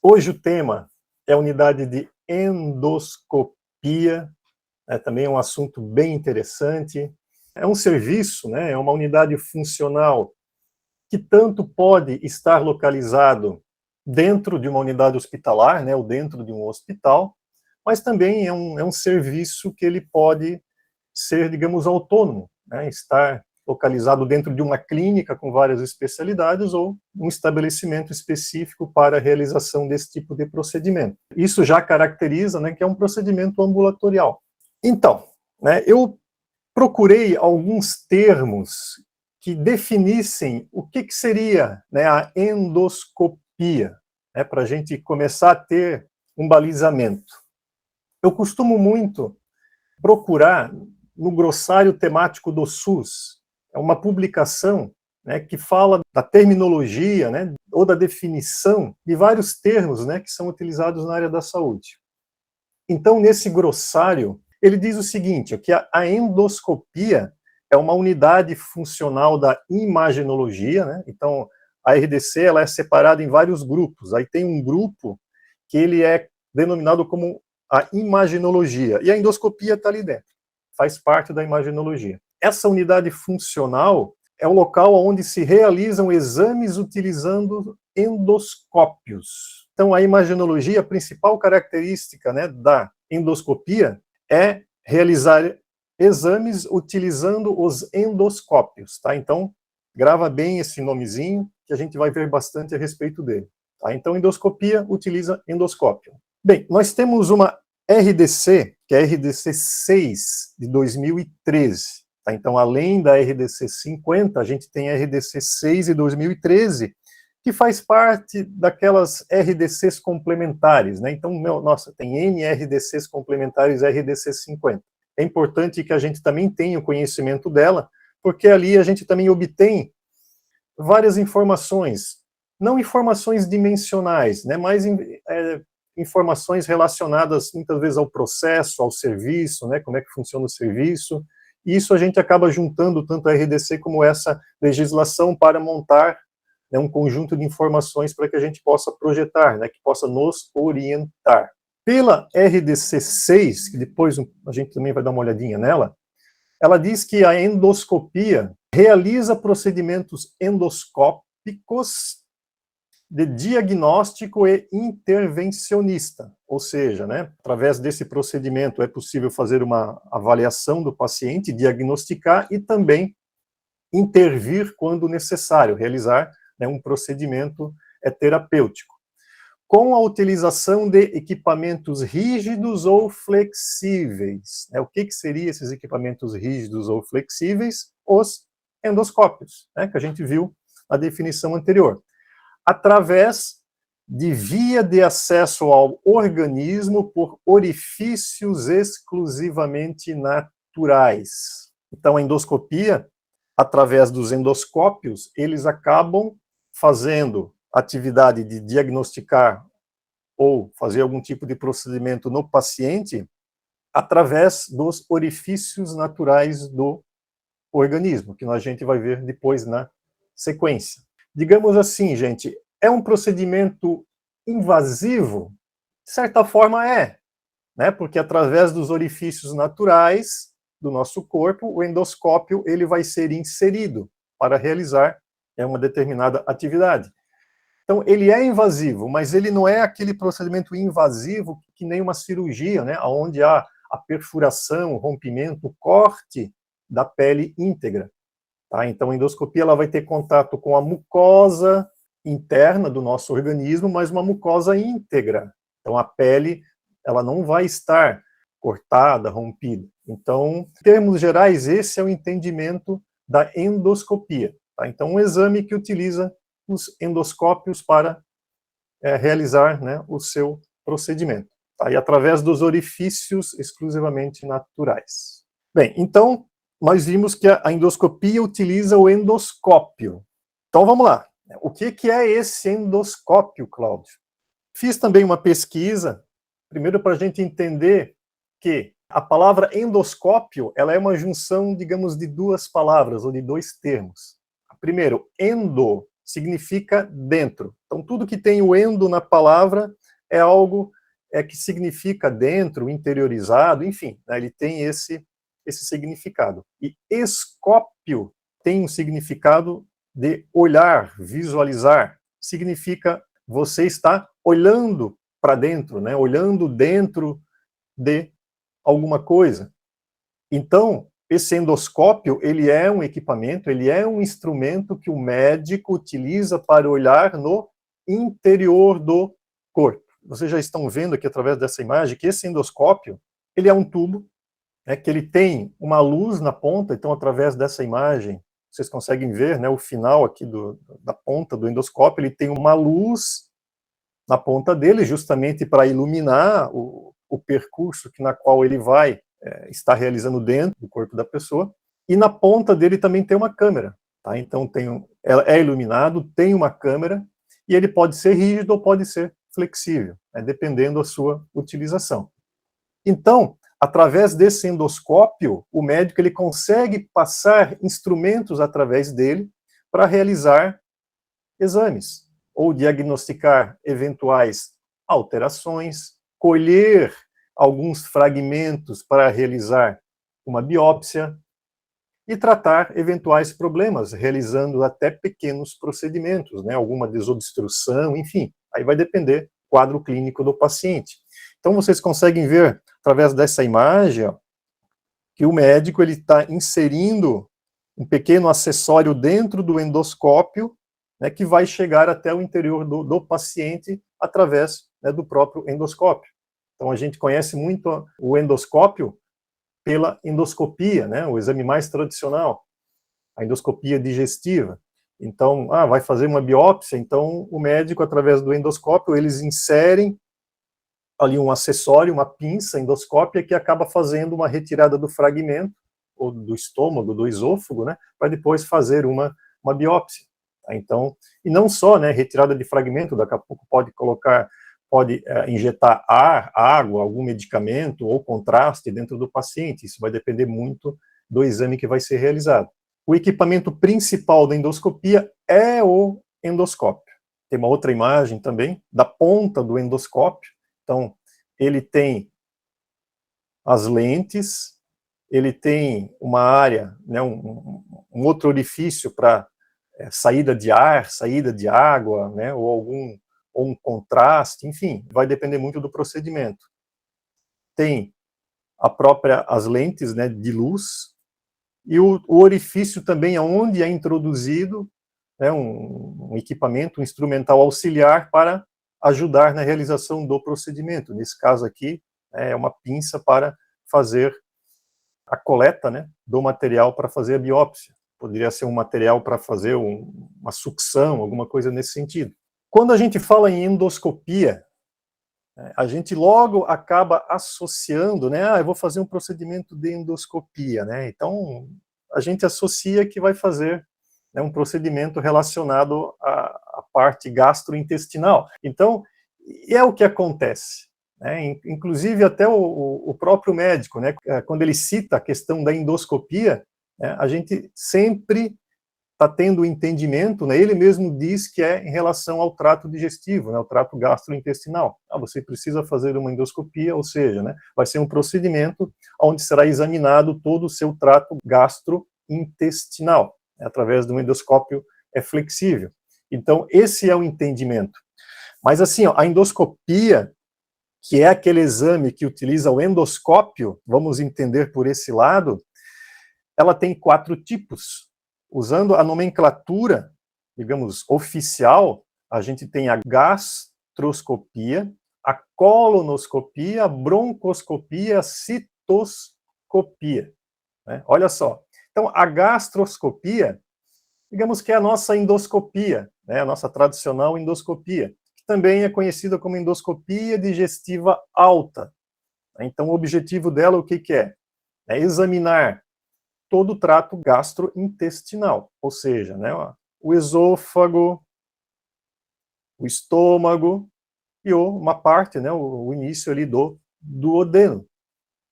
Hoje o tema é a unidade de endoscopia, também é um assunto bem interessante. É um serviço, é uma unidade funcional que tanto pode estar localizado dentro de uma unidade hospitalar, ou dentro de um hospital, mas também é um serviço que ele pode ser, digamos, autônomo, estar localizado dentro de uma clínica com várias especialidades ou um estabelecimento específico para a realização desse tipo de procedimento. Isso já caracteriza que é um procedimento ambulatorial. Então, eu procurei alguns termos que definissem o que seria a endoscopia, para a gente começar a ter um balizamento. Eu costumo muito procurar no glossário temático do SUS, é uma publicação que fala da terminologia, ou da definição de vários termos que são utilizados na área da saúde. Então, nesse glossário, ele diz o seguinte, que a endoscopia é uma unidade funcional da imaginologia, então a RDC ela é separada em vários grupos, aí tem um grupo que ele é denominado como a imaginologia, e a endoscopia está ali dentro, faz parte da imaginologia. Essa unidade funcional é o local onde se realizam exames utilizando endoscópios. Então, a imaginologia, a principal característica da endoscopia é realizar exames utilizando os endoscópios, tá? Então, grava bem esse nomezinho, que a gente vai ver bastante a respeito dele. Tá? Então, endoscopia utiliza endoscópio. Bem, nós temos uma RDC, que é a RDC 6, de 2013. Tá? Então, além da RDC 50, a gente tem a RDC 6 de 2013, que faz parte daquelas RDCs complementares. Então, nossa, tem N RDCs complementares RDC 50. É importante que a gente também tenha o conhecimento dela, porque ali a gente também obtém várias informações, não informações dimensionais, mas informações relacionadas muitas vezes ao processo, ao serviço, como é que funciona o serviço, e isso a gente acaba juntando tanto a RDC como essa legislação para montar um conjunto de informações para que a gente possa projetar, que possa nos orientar. Pela RDC 6, que depois a gente também vai dar uma olhadinha nela, ela diz que a endoscopia realiza procedimentos endoscópicos de diagnóstico e intervencionista, ou seja, através desse procedimento é possível fazer uma avaliação do paciente, diagnosticar e também intervir quando necessário, realizar um procedimento terapêutico, com a utilização de equipamentos rígidos ou flexíveis. O que seriam esses equipamentos rígidos ou flexíveis? Os endoscópios, que a gente viu na definição anterior. Através de via de acesso ao organismo por orifícios exclusivamente naturais. Então, a endoscopia, através dos endoscópios, eles acabam fazendo atividade de diagnosticar ou fazer algum tipo de procedimento no paciente através dos orifícios naturais do organismo, que a gente vai ver depois na sequência. Digamos assim, gente, é um procedimento invasivo? De certa forma é, porque através dos orifícios naturais do nosso corpo, o endoscópio ele vai ser inserido para realizar uma determinada atividade. Então, ele é invasivo, mas ele não é aquele procedimento invasivo que nem uma cirurgia, onde há a perfuração, o rompimento, o corte da pele íntegra. Tá? Então, a endoscopia ela vai ter contato com a mucosa interna do nosso organismo, mas uma mucosa íntegra. Então, a pele ela não vai estar cortada, rompida. Então, em termos gerais, esse é o entendimento da endoscopia. Tá? Então, um exame que utiliza os endoscópios para realizar o seu procedimento. Tá? E através dos orifícios exclusivamente naturais. Bem, então, nós vimos que a endoscopia utiliza o endoscópio. Então, vamos lá. O que é esse endoscópio, Cláudio? Fiz também uma pesquisa, primeiro para a gente entender que a palavra endoscópio, ela é uma junção, digamos, de duas palavras, ou de dois termos. Primeiro, endo significa dentro. Então, tudo que tem o endo na palavra é algo que significa dentro, interiorizado, enfim, né, ele tem esse significado. E escópio tem um significado de olhar, visualizar. Significa você está olhando para dentro, né, olhando dentro de alguma coisa. Então, esse endoscópio, ele é um equipamento, ele é um instrumento que o médico utiliza para olhar no interior do corpo. Vocês já estão vendo aqui através dessa imagem que esse endoscópio, ele é um tubo, né, que ele tem uma luz na ponta, então através dessa imagem, vocês conseguem ver, né, o final aqui da ponta do endoscópio, ele tem uma luz na ponta dele, justamente para iluminar o percurso na qual ele vai estar realizando dentro do corpo da pessoa, e na ponta dele também tem uma câmera, tá? Então é iluminado, tem uma câmera, e ele pode ser rígido ou pode ser flexível, né, dependendo da sua utilização. Então, através desse endoscópio, o médico ele consegue passar instrumentos através dele para realizar exames, ou diagnosticar eventuais alterações, colher alguns fragmentos para realizar uma biópsia e tratar eventuais problemas, realizando até pequenos procedimentos, né, alguma desobstrução, enfim, aí vai depender do quadro clínico do paciente. Então vocês conseguem ver, através dessa imagem, ó, que o médico está inserindo um pequeno acessório dentro do endoscópio, né, que vai chegar até o interior do paciente através, né, do próprio endoscópio. Então a gente conhece muito o endoscópio pela endoscopia, né, o exame mais tradicional, a endoscopia digestiva. Então, vai fazer uma biópsia, então o médico, através do endoscópio, eles inserem ali um acessório, uma pinça endoscópia, que acaba fazendo uma retirada do fragmento, ou do estômago, do esôfago, né, para depois fazer uma biópsia. Tá? Então, e não só, né, retirada de fragmento, daqui a pouco pode injetar ar, água, algum medicamento ou contraste dentro do paciente. Isso vai depender muito do exame que vai ser realizado. O equipamento principal da endoscopia é o endoscópio. Tem uma outra imagem também da ponta do endoscópio. Então, ele tem as lentes, ele tem uma área, né, um outro orifício para saída de ar, saída de água, né, ou um contraste, enfim, vai depender muito do procedimento. Tem as lentes, né, de luz, e o orifício também onde é introduzido, né, um equipamento, um instrumental auxiliar para ajudar na realização do procedimento. Nesse caso aqui, é uma pinça para fazer a coleta, né, do material para fazer a biópsia. Poderia ser um material para fazer uma sucção, alguma coisa nesse sentido. Quando a gente fala em endoscopia, a gente logo acaba associando, né, eu vou fazer um procedimento de endoscopia, né, então a gente associa que vai fazer, né, um procedimento relacionado à parte gastrointestinal. Então, é o que acontece, né, inclusive até o próprio médico, né, quando ele cita a questão da endoscopia, né, a gente sempre está tendo o entendimento, né, ele mesmo diz que é em relação ao trato digestivo, né, ao trato gastrointestinal. Você precisa fazer uma endoscopia, ou seja, né, vai ser um procedimento onde será examinado todo o seu trato gastrointestinal, né, através de um endoscópio flexível. Então, esse é o entendimento. Mas assim, a endoscopia, que é aquele exame que utiliza o endoscópio, vamos entender por esse lado, ela tem 4 tipos. Usando a nomenclatura, digamos, oficial, a gente tem a gastroscopia, a colonoscopia, a broncoscopia, a citoscopia. Né? Olha só. Então, a gastroscopia, digamos que é a nossa endoscopia, né? A nossa tradicional endoscopia, que também é conhecida como endoscopia digestiva alta. Então, o objetivo dela, o que é? É examinar todo o trato gastrointestinal, ou seja, né, o esôfago, o estômago e uma parte, né, o início ali do duodeno.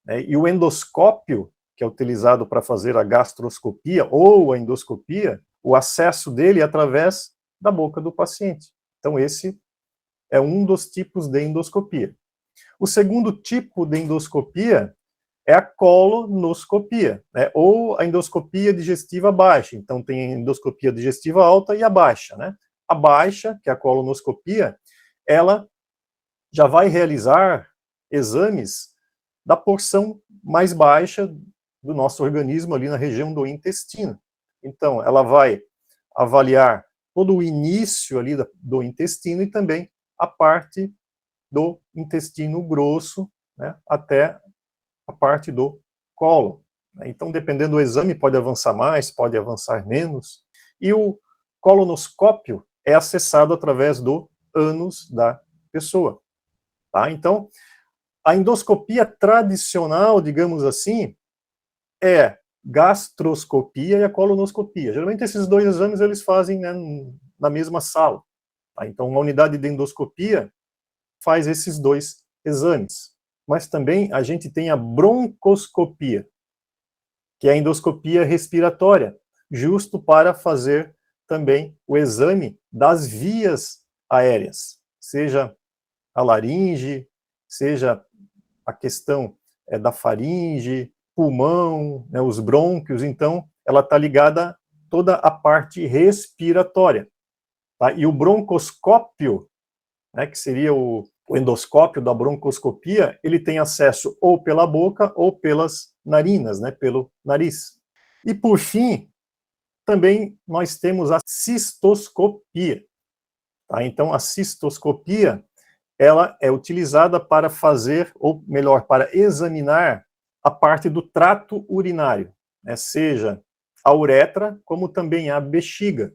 Né, e o endoscópio, que é utilizado para fazer a gastroscopia ou a endoscopia, o acesso dele é através da boca do paciente. Então, esse é um dos tipos de endoscopia. O segundo tipo de endoscopia é a colonoscopia, né, ou a endoscopia digestiva baixa. Então, tem a endoscopia digestiva alta e a baixa, né? A baixa, que é a colonoscopia, ela já vai realizar exames da porção mais baixa do nosso organismo, ali na região do intestino. Então, ela vai avaliar todo o início ali do intestino e também a parte do intestino grosso, né, até a parte do cólon. Então, dependendo do exame, pode avançar mais, pode avançar menos. E o colonoscópio é acessado através do ânus da pessoa. Tá? Então, a endoscopia tradicional, digamos assim, é gastroscopia e a colonoscopia. Geralmente esses dois exames eles fazem, né, na mesma sala. Tá? Então, uma unidade de endoscopia faz esses dois exames. Mas também a gente tem a broncoscopia, que é a endoscopia respiratória, justo para fazer também o exame das vias aéreas, seja a laringe, seja a questão da faringe, pulmão, né, os brônquios. Então, ela está ligada a toda a parte respiratória. Tá? E o broncoscópio, né, que seria o endoscópio da broncoscopia, ele tem acesso ou pela boca ou pelas narinas, né, pelo nariz. E, por fim, também nós temos a cistoscopia. Tá? Então, a cistoscopia ela é utilizada para fazer, ou melhor, para examinar a parte do trato urinário, né, seja a uretra, como também a bexiga,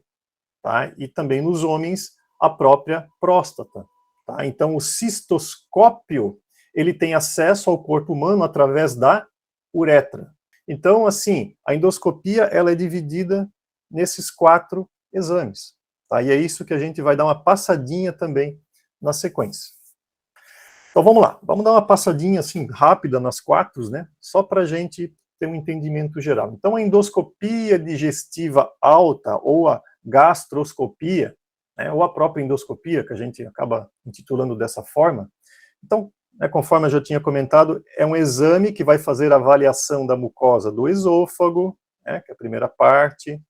tá? E também nos homens, a própria próstata. Tá? Então, o cistoscópio, ele tem acesso ao corpo humano através da uretra. Então, assim, a endoscopia, ela é dividida nesses 4 exames. Tá? E é isso que a gente vai dar uma passadinha também na sequência. Então vamos lá, vamos dar uma passadinha assim rápida nas 4, né? Só para a gente ter um entendimento geral. Então a endoscopia digestiva alta ou a gastroscopia, né, ou a própria endoscopia, que a gente acaba intitulando dessa forma. Então, né, conforme eu já tinha comentado, é um exame que vai fazer a avaliação da mucosa do esôfago, né, que é a primeira parte,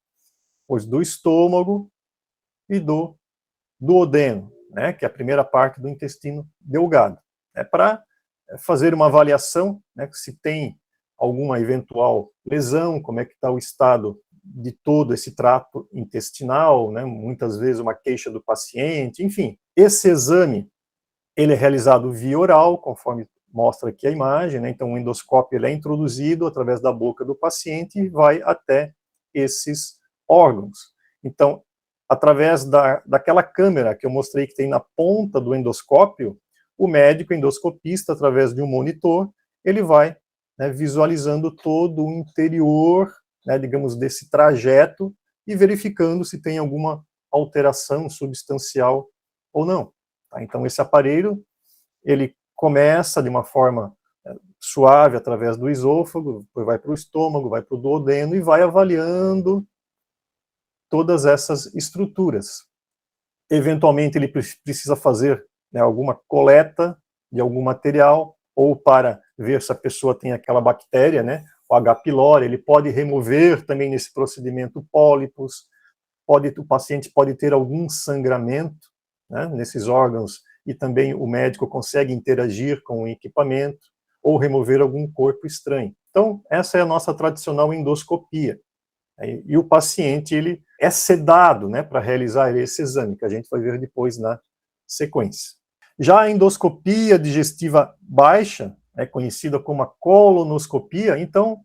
depois do estômago e do duodeno, né, que é a primeira parte do intestino delgado. É para fazer uma avaliação, né, se tem alguma eventual lesão, como é que está o estado de todo esse trato intestinal, né, muitas vezes uma queixa do paciente, enfim. Esse exame, ele é realizado via oral, conforme mostra aqui a imagem, né, então o endoscópio ele é introduzido através da boca do paciente e vai até esses órgãos. Então, através daquela câmera que eu mostrei que tem na ponta do endoscópio, o médico endoscopista, através de um monitor, ele vai, né, visualizando todo o interior, né, digamos, desse trajeto e verificando se tem alguma alteração substancial ou não. Tá? Então, esse aparelho, ele começa de uma forma suave através do esôfago, depois vai para o estômago, vai para o duodeno e vai avaliando todas essas estruturas. Eventualmente, ele precisa fazer, né, alguma coleta de algum material, ou para ver se a pessoa tem aquela bactéria, né, o H. pylori, ele pode remover também nesse procedimento pólipos, o paciente pode ter algum sangramento, né, nesses órgãos, e também o médico consegue interagir com o equipamento, ou remover algum corpo estranho. Então, essa é a nossa tradicional endoscopia. E o paciente, ele é sedado, né, para realizar esse exame, que a gente vai ver depois na sequência. Já a endoscopia digestiva baixa, conhecida como a colonoscopia, então,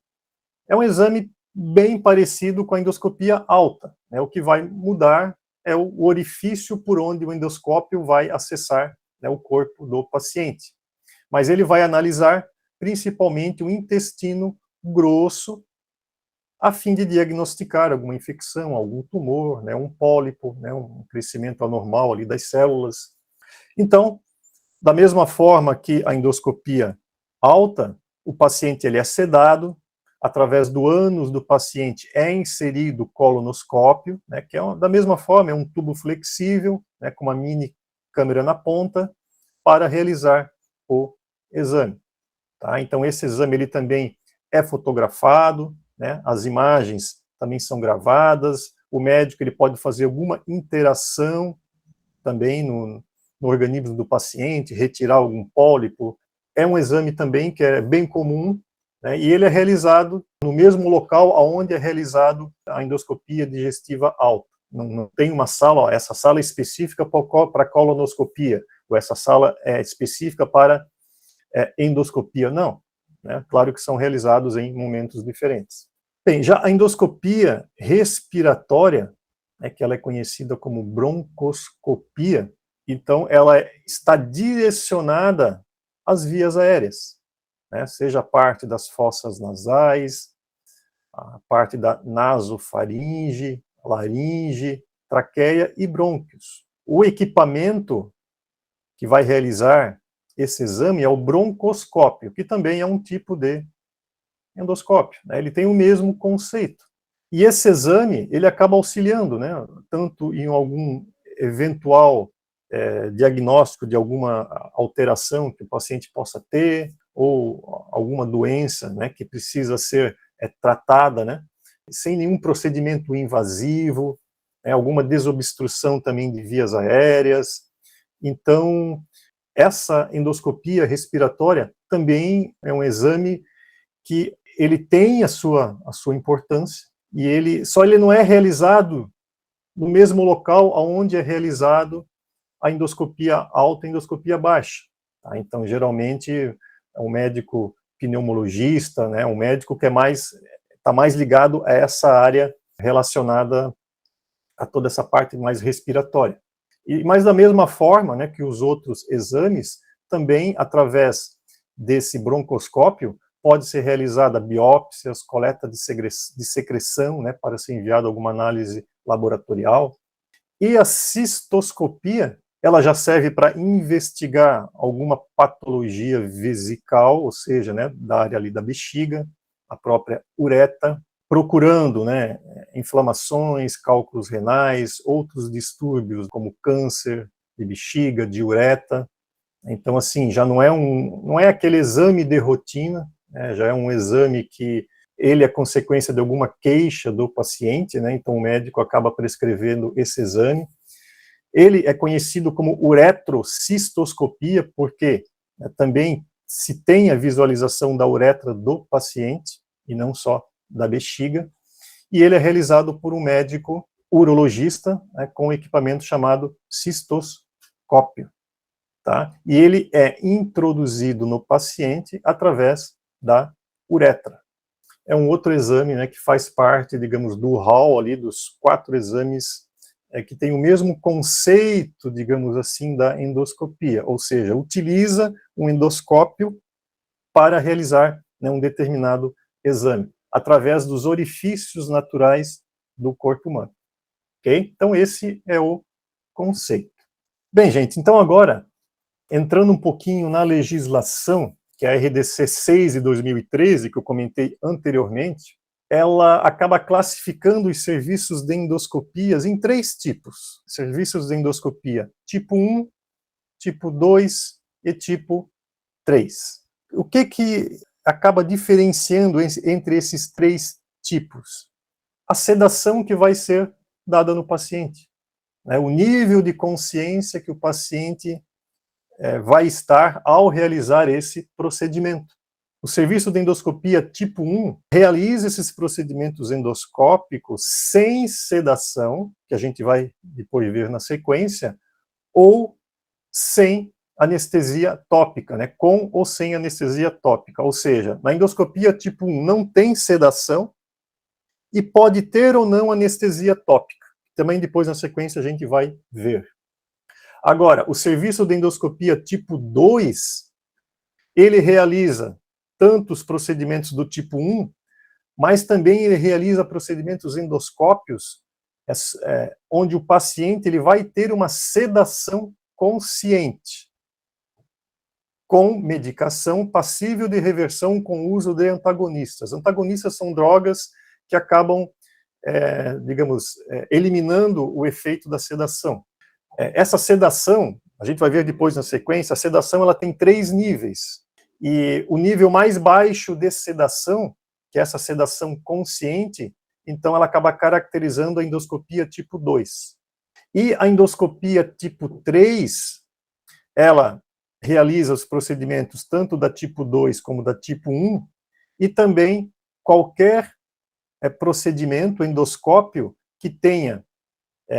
é um exame bem parecido com a endoscopia alta. Né? O que vai mudar é o orifício por onde o endoscópio vai acessar, né, o corpo do paciente. Mas ele vai analisar principalmente o intestino grosso, a fim de diagnosticar alguma infecção, algum tumor, né, um pólipo, né, um crescimento anormal ali das células. Então, da mesma forma que a endoscopia alta, o paciente ele é sedado, através do ânus do paciente, é inserido o colonoscópio, né, que é da mesma forma, é um tubo flexível, né, com uma mini câmera na ponta, para realizar o exame. Tá? Então, esse exame ele também é fotografado, né, as imagens também são gravadas, o médico ele pode fazer alguma interação também no organismo do paciente, retirar algum pólipo. É um exame também que é bem comum, né, e ele é realizado no mesmo local onde é realizado a endoscopia digestiva alta. Não tem uma sala, ó, essa sala é específica para colonoscopia, ou essa sala é específica para endoscopia, não. Né? Claro que são realizados em momentos diferentes. Bem, já a endoscopia respiratória, que ela é conhecida como broncoscopia, então ela está direcionada às vias aéreas, né? Seja a parte das fossas nasais, a parte da nasofaringe, laringe, traqueia e brônquios. O equipamento que vai realizar esse exame é o broncoscópio, que também é um tipo de endoscópio, né? Ele tem o mesmo conceito. E esse exame, ele acaba auxiliando, né, tanto em algum eventual diagnóstico de alguma alteração que o paciente possa ter, ou alguma doença, né, que precisa ser tratada, né, sem nenhum procedimento invasivo, alguma desobstrução também de vias aéreas. Então, essa endoscopia respiratória também é um exame que ele tem a sua importância, e ele não é realizado no mesmo local onde é realizado a endoscopia alta e a endoscopia baixa. Tá? Então, geralmente, é um médico pneumologista, né, um médico que está mais ligado a essa área relacionada a toda essa parte mais respiratória. Mas da mesma forma, né, que os outros exames, também através desse broncoscópio, pode ser realizada biópsias, coleta de secreção, né, para ser enviado alguma análise laboratorial. E a cistoscopia, ela já serve para investigar alguma patologia vesical, ou seja, né, da área ali da bexiga, a própria uretra, procurando, né, inflamações, cálculos renais, outros distúrbios como câncer de bexiga, de uretra. Então, assim, já não é aquele exame de rotina, né, já é um exame que ele é consequência de alguma queixa do paciente, né, então o médico acaba prescrevendo esse exame. Ele é conhecido como uretrocistoscopia, porque também se tem a visualização da uretra do paciente, e não só da bexiga, e ele é realizado por um médico urologista, né, com um equipamento chamado cistoscópio. Tá? E ele é introduzido no paciente através da uretra. É um outro exame, né, que faz parte, digamos, do hall ali dos 4 exames que tem o mesmo conceito, digamos assim, da endoscopia, ou seja, utiliza um endoscópio para realizar, né, um determinado exame, através dos orifícios naturais do corpo humano. Ok? Então esse é o conceito. Bem, gente, então agora, entrando um pouquinho na legislação, que é a RDC 6 de 2013, que eu comentei anteriormente, ela acaba classificando os serviços de endoscopias em 3 tipos. Serviços de endoscopia tipo 1, tipo 2 e tipo 3. O que acaba diferenciando entre esses 3 tipos? A sedação que vai ser dada no paciente, né? O nível de consciência que o paciente vai estar ao realizar esse procedimento. O serviço de endoscopia tipo 1 realiza esses procedimentos endoscópicos sem sedação, que a gente vai depois ver na sequência, ou sem anestesia tópica, né, com ou sem anestesia tópica. Ou seja, na endoscopia tipo 1 não tem sedação e pode ter ou não anestesia tópica. Também depois na sequência a gente vai ver. Agora, o serviço de endoscopia tipo 2, ele realiza tanto os procedimentos do tipo 1, mas também ele realiza procedimentos endoscópios, onde o paciente ele vai ter uma sedação consciente. com medicação passível de reversão com o uso de antagonistas. Antagonistas são drogas que acabam, digamos, eliminando o efeito da sedação. Essa sedação, a gente vai ver depois na sequência, a sedação ela tem 3 níveis. E o nível mais baixo de sedação, que é essa sedação consciente, então ela acaba caracterizando a endoscopia tipo 2. E a endoscopia tipo 3, ela realiza os procedimentos tanto da tipo 2 como da tipo 1, e também qualquer procedimento endoscópio que tenha,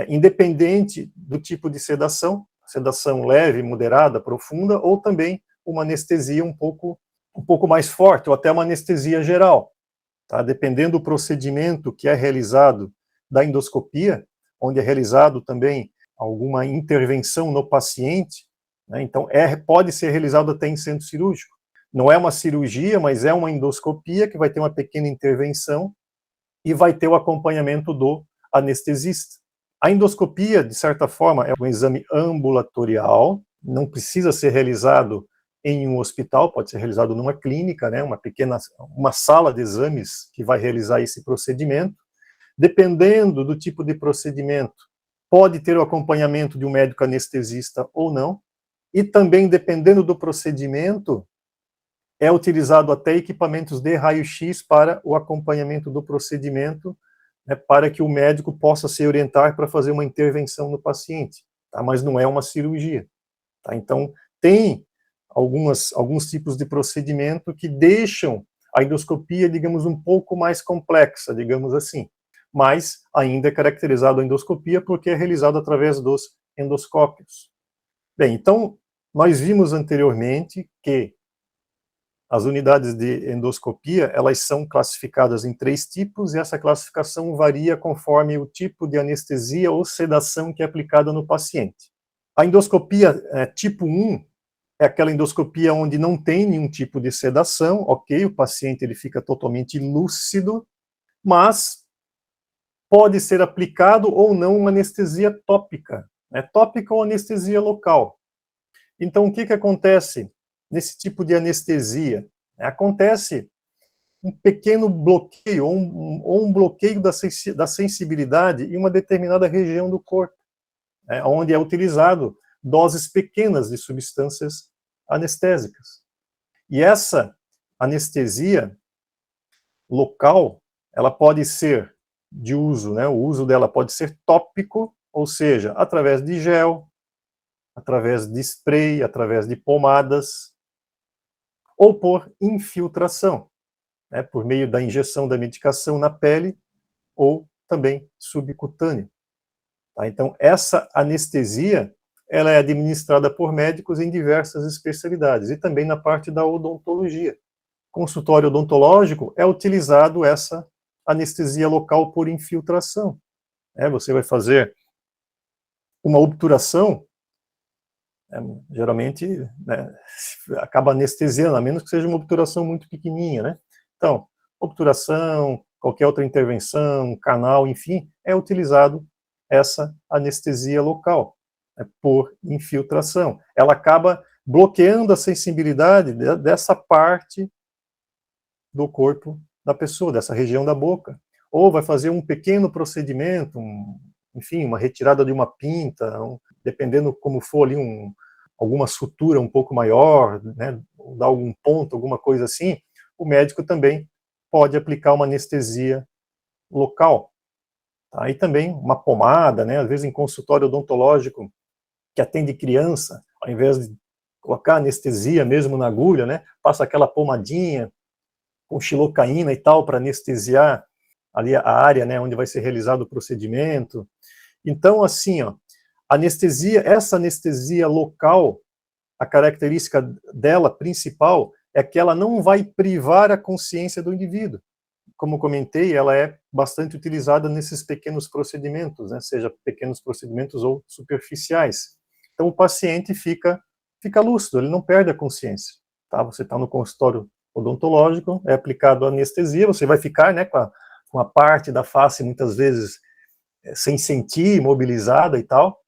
independente do tipo de sedação leve, moderada, profunda, ou também uma anestesia um pouco mais forte, ou até uma anestesia geral. Tá? Dependendo do procedimento que é realizado da endoscopia, onde é realizado também alguma intervenção no paciente, né? Então pode ser realizado até em centro cirúrgico. Não é uma cirurgia, mas é uma endoscopia que vai ter uma pequena intervenção e vai ter o acompanhamento do anestesista. A endoscopia, de certa forma, é um exame ambulatorial, não precisa ser realizado em um hospital, pode ser realizado numa clínica, né, uma sala de exames que vai realizar esse procedimento. Dependendo do tipo de procedimento, pode ter o acompanhamento de um médico anestesista ou não, e também, dependendo do procedimento, é utilizado até equipamentos de raio-x para o acompanhamento do procedimento, né, para que o médico possa se orientar para fazer uma intervenção no paciente, tá? Mas não é uma cirurgia. Tá? Então, tem alguns tipos de procedimento que deixam a endoscopia, digamos, um pouco mais complexa, digamos assim, mas ainda é caracterizado a endoscopia porque é realizado através dos endoscópios. Bem, então, nós vimos anteriormente que as unidades de endoscopia, elas são classificadas em 3 tipos, e essa classificação varia conforme o tipo de anestesia ou sedação que é aplicada no paciente. A endoscopia tipo 1 é aquela endoscopia onde não tem nenhum tipo de sedação, ok, o paciente ele fica totalmente lúcido, mas pode ser aplicado ou não uma anestesia tópica, né, tópica ou anestesia local. Então, o que acontece nesse tipo de anestesia? Acontece um pequeno bloqueio, ou um bloqueio da sensibilidade em uma determinada região do corpo, onde é utilizado doses pequenas de substâncias anestésicas. E essa anestesia local, ela pode ser de uso, né, o uso dela pode ser tópico, ou seja, através de gel, através de spray, através de pomadas, ou por infiltração, né, por meio da injeção da medicação na pele, ou também subcutâneo. Tá? Então, essa anestesia, ela é administrada por médicos em diversas especialidades, e também na parte da odontologia. Consultório odontológico é utilizado essa anestesia local por infiltração. Você vai fazer uma obturação, geralmente, né, acaba anestesiando, a menos que seja uma obturação muito pequenininha, né? Então, obturação, qualquer outra intervenção, canal, enfim, é utilizado essa anestesia local, por infiltração. Ela acaba bloqueando a sensibilidade dessa parte do corpo da pessoa, dessa região da boca. Ou vai fazer um pequeno procedimento, enfim, uma retirada de uma pinta, dependendo como for ali, alguma sutura um pouco maior, né, dar algum ponto, alguma coisa assim, o médico também pode aplicar uma anestesia local. Tá? E também uma pomada, né, às vezes em consultório odontológico que atende criança, ao invés de colocar anestesia mesmo na agulha, né, passa aquela pomadinha com xilocaína e tal para anestesiar ali a área, né, onde vai ser realizado o procedimento. Então, assim, ó, essa anestesia local, a característica dela principal é que ela não vai privar a consciência do indivíduo. Como comentei, ela é bastante utilizada nesses pequenos procedimentos, né, seja pequenos procedimentos ou superficiais. Então, o paciente fica lúcido, ele não perde a consciência. Tá? Você está no consultório odontológico, é aplicado a anestesia, você vai ficar, né, com a parte da face, muitas vezes, sem sentir, imobilizada e tal,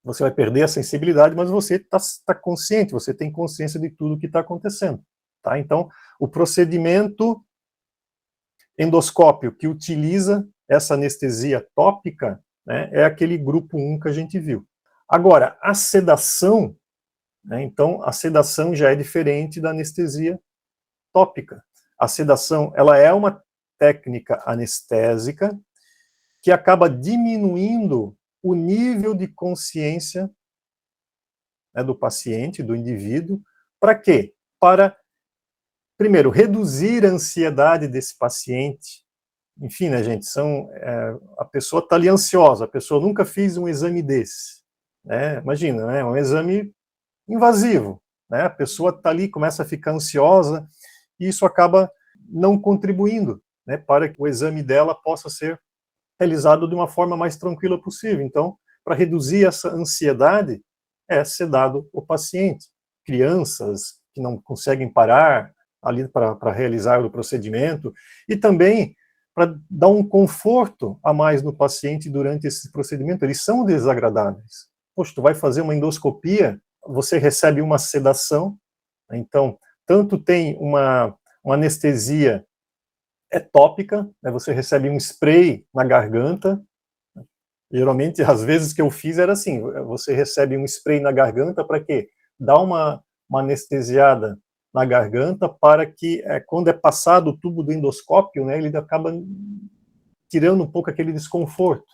Você vai perder a sensibilidade, mas você está consciente, você tem consciência de tudo que está acontecendo. Tá? Então, o procedimento endoscópio que utiliza essa anestesia tópica, né, é aquele grupo 1 que a gente viu. Agora, a sedação, né, então, a sedação já é diferente da anestesia tópica. A sedação, ela é uma técnica anestésica que acaba diminuindo o nível de consciência, né, do paciente, do indivíduo. Para quê? Para, primeiro, reduzir a ansiedade desse paciente. Enfim, né, gente, a pessoa está ali ansiosa, a pessoa nunca fez um exame desse. Né? Imagina, né, um exame invasivo. Né? A pessoa está ali, começa a ficar ansiosa, e isso acaba não contribuindo, né, para que o exame dela possa ser realizado de uma forma mais tranquila possível. Então, para reduzir essa ansiedade, é sedado o paciente. Crianças que não conseguem parar ali para realizar o procedimento, e também para dar um conforto a mais no paciente durante esse procedimento. Eles são desagradáveis. Poxa, tu vai fazer uma endoscopia, você recebe uma sedação, então, tanto tem uma anestesia tópica, né, você recebe um spray na garganta. Geralmente, às vezes que eu fiz era assim, você recebe um spray na garganta para quê? Dar uma anestesiada na garganta para que, quando é passado o tubo do endoscópio, né, ele acaba tirando um pouco aquele desconforto.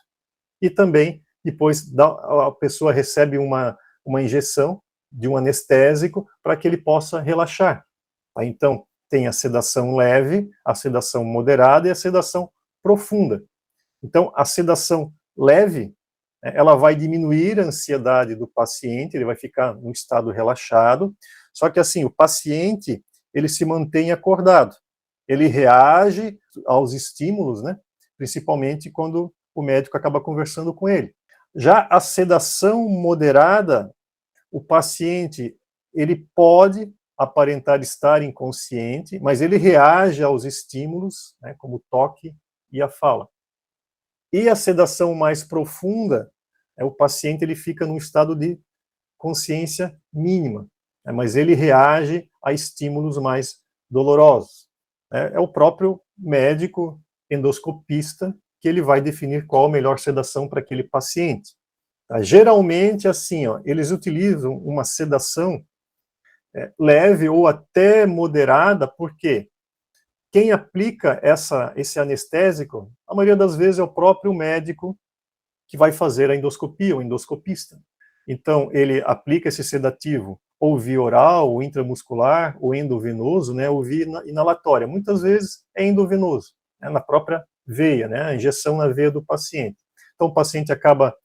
E também, depois, a pessoa recebe uma injeção de um anestésico para que ele possa relaxar. Tá? Então, tem a sedação leve, a sedação moderada e a sedação profunda. Então, a sedação leve, ela vai diminuir a ansiedade do paciente, ele vai ficar num estado relaxado, só que assim, o paciente, ele se mantém acordado, ele reage aos estímulos, né, principalmente quando o médico acaba conversando com ele. Já a sedação moderada, o paciente, ele pode aparentar estar inconsciente, mas ele reage aos estímulos, né, como o toque e a fala. E a sedação mais profunda, o paciente ele fica num estado de consciência mínima, mas ele reage a estímulos mais dolorosos. É o próprio médico endoscopista que ele vai definir qual a melhor sedação para aquele paciente. Tá? Geralmente, assim, eles utilizam uma sedação leve ou até moderada, porque quem aplica esse anestésico, a maioria das vezes é o próprio médico que vai fazer a endoscopia, o endoscopista. Então, ele aplica esse sedativo ou via oral, ou intramuscular, ou endovenoso, né, ou via inalatória. Muitas vezes é endovenoso, né, na própria veia, né, a injeção na veia do paciente. Então, o paciente acaba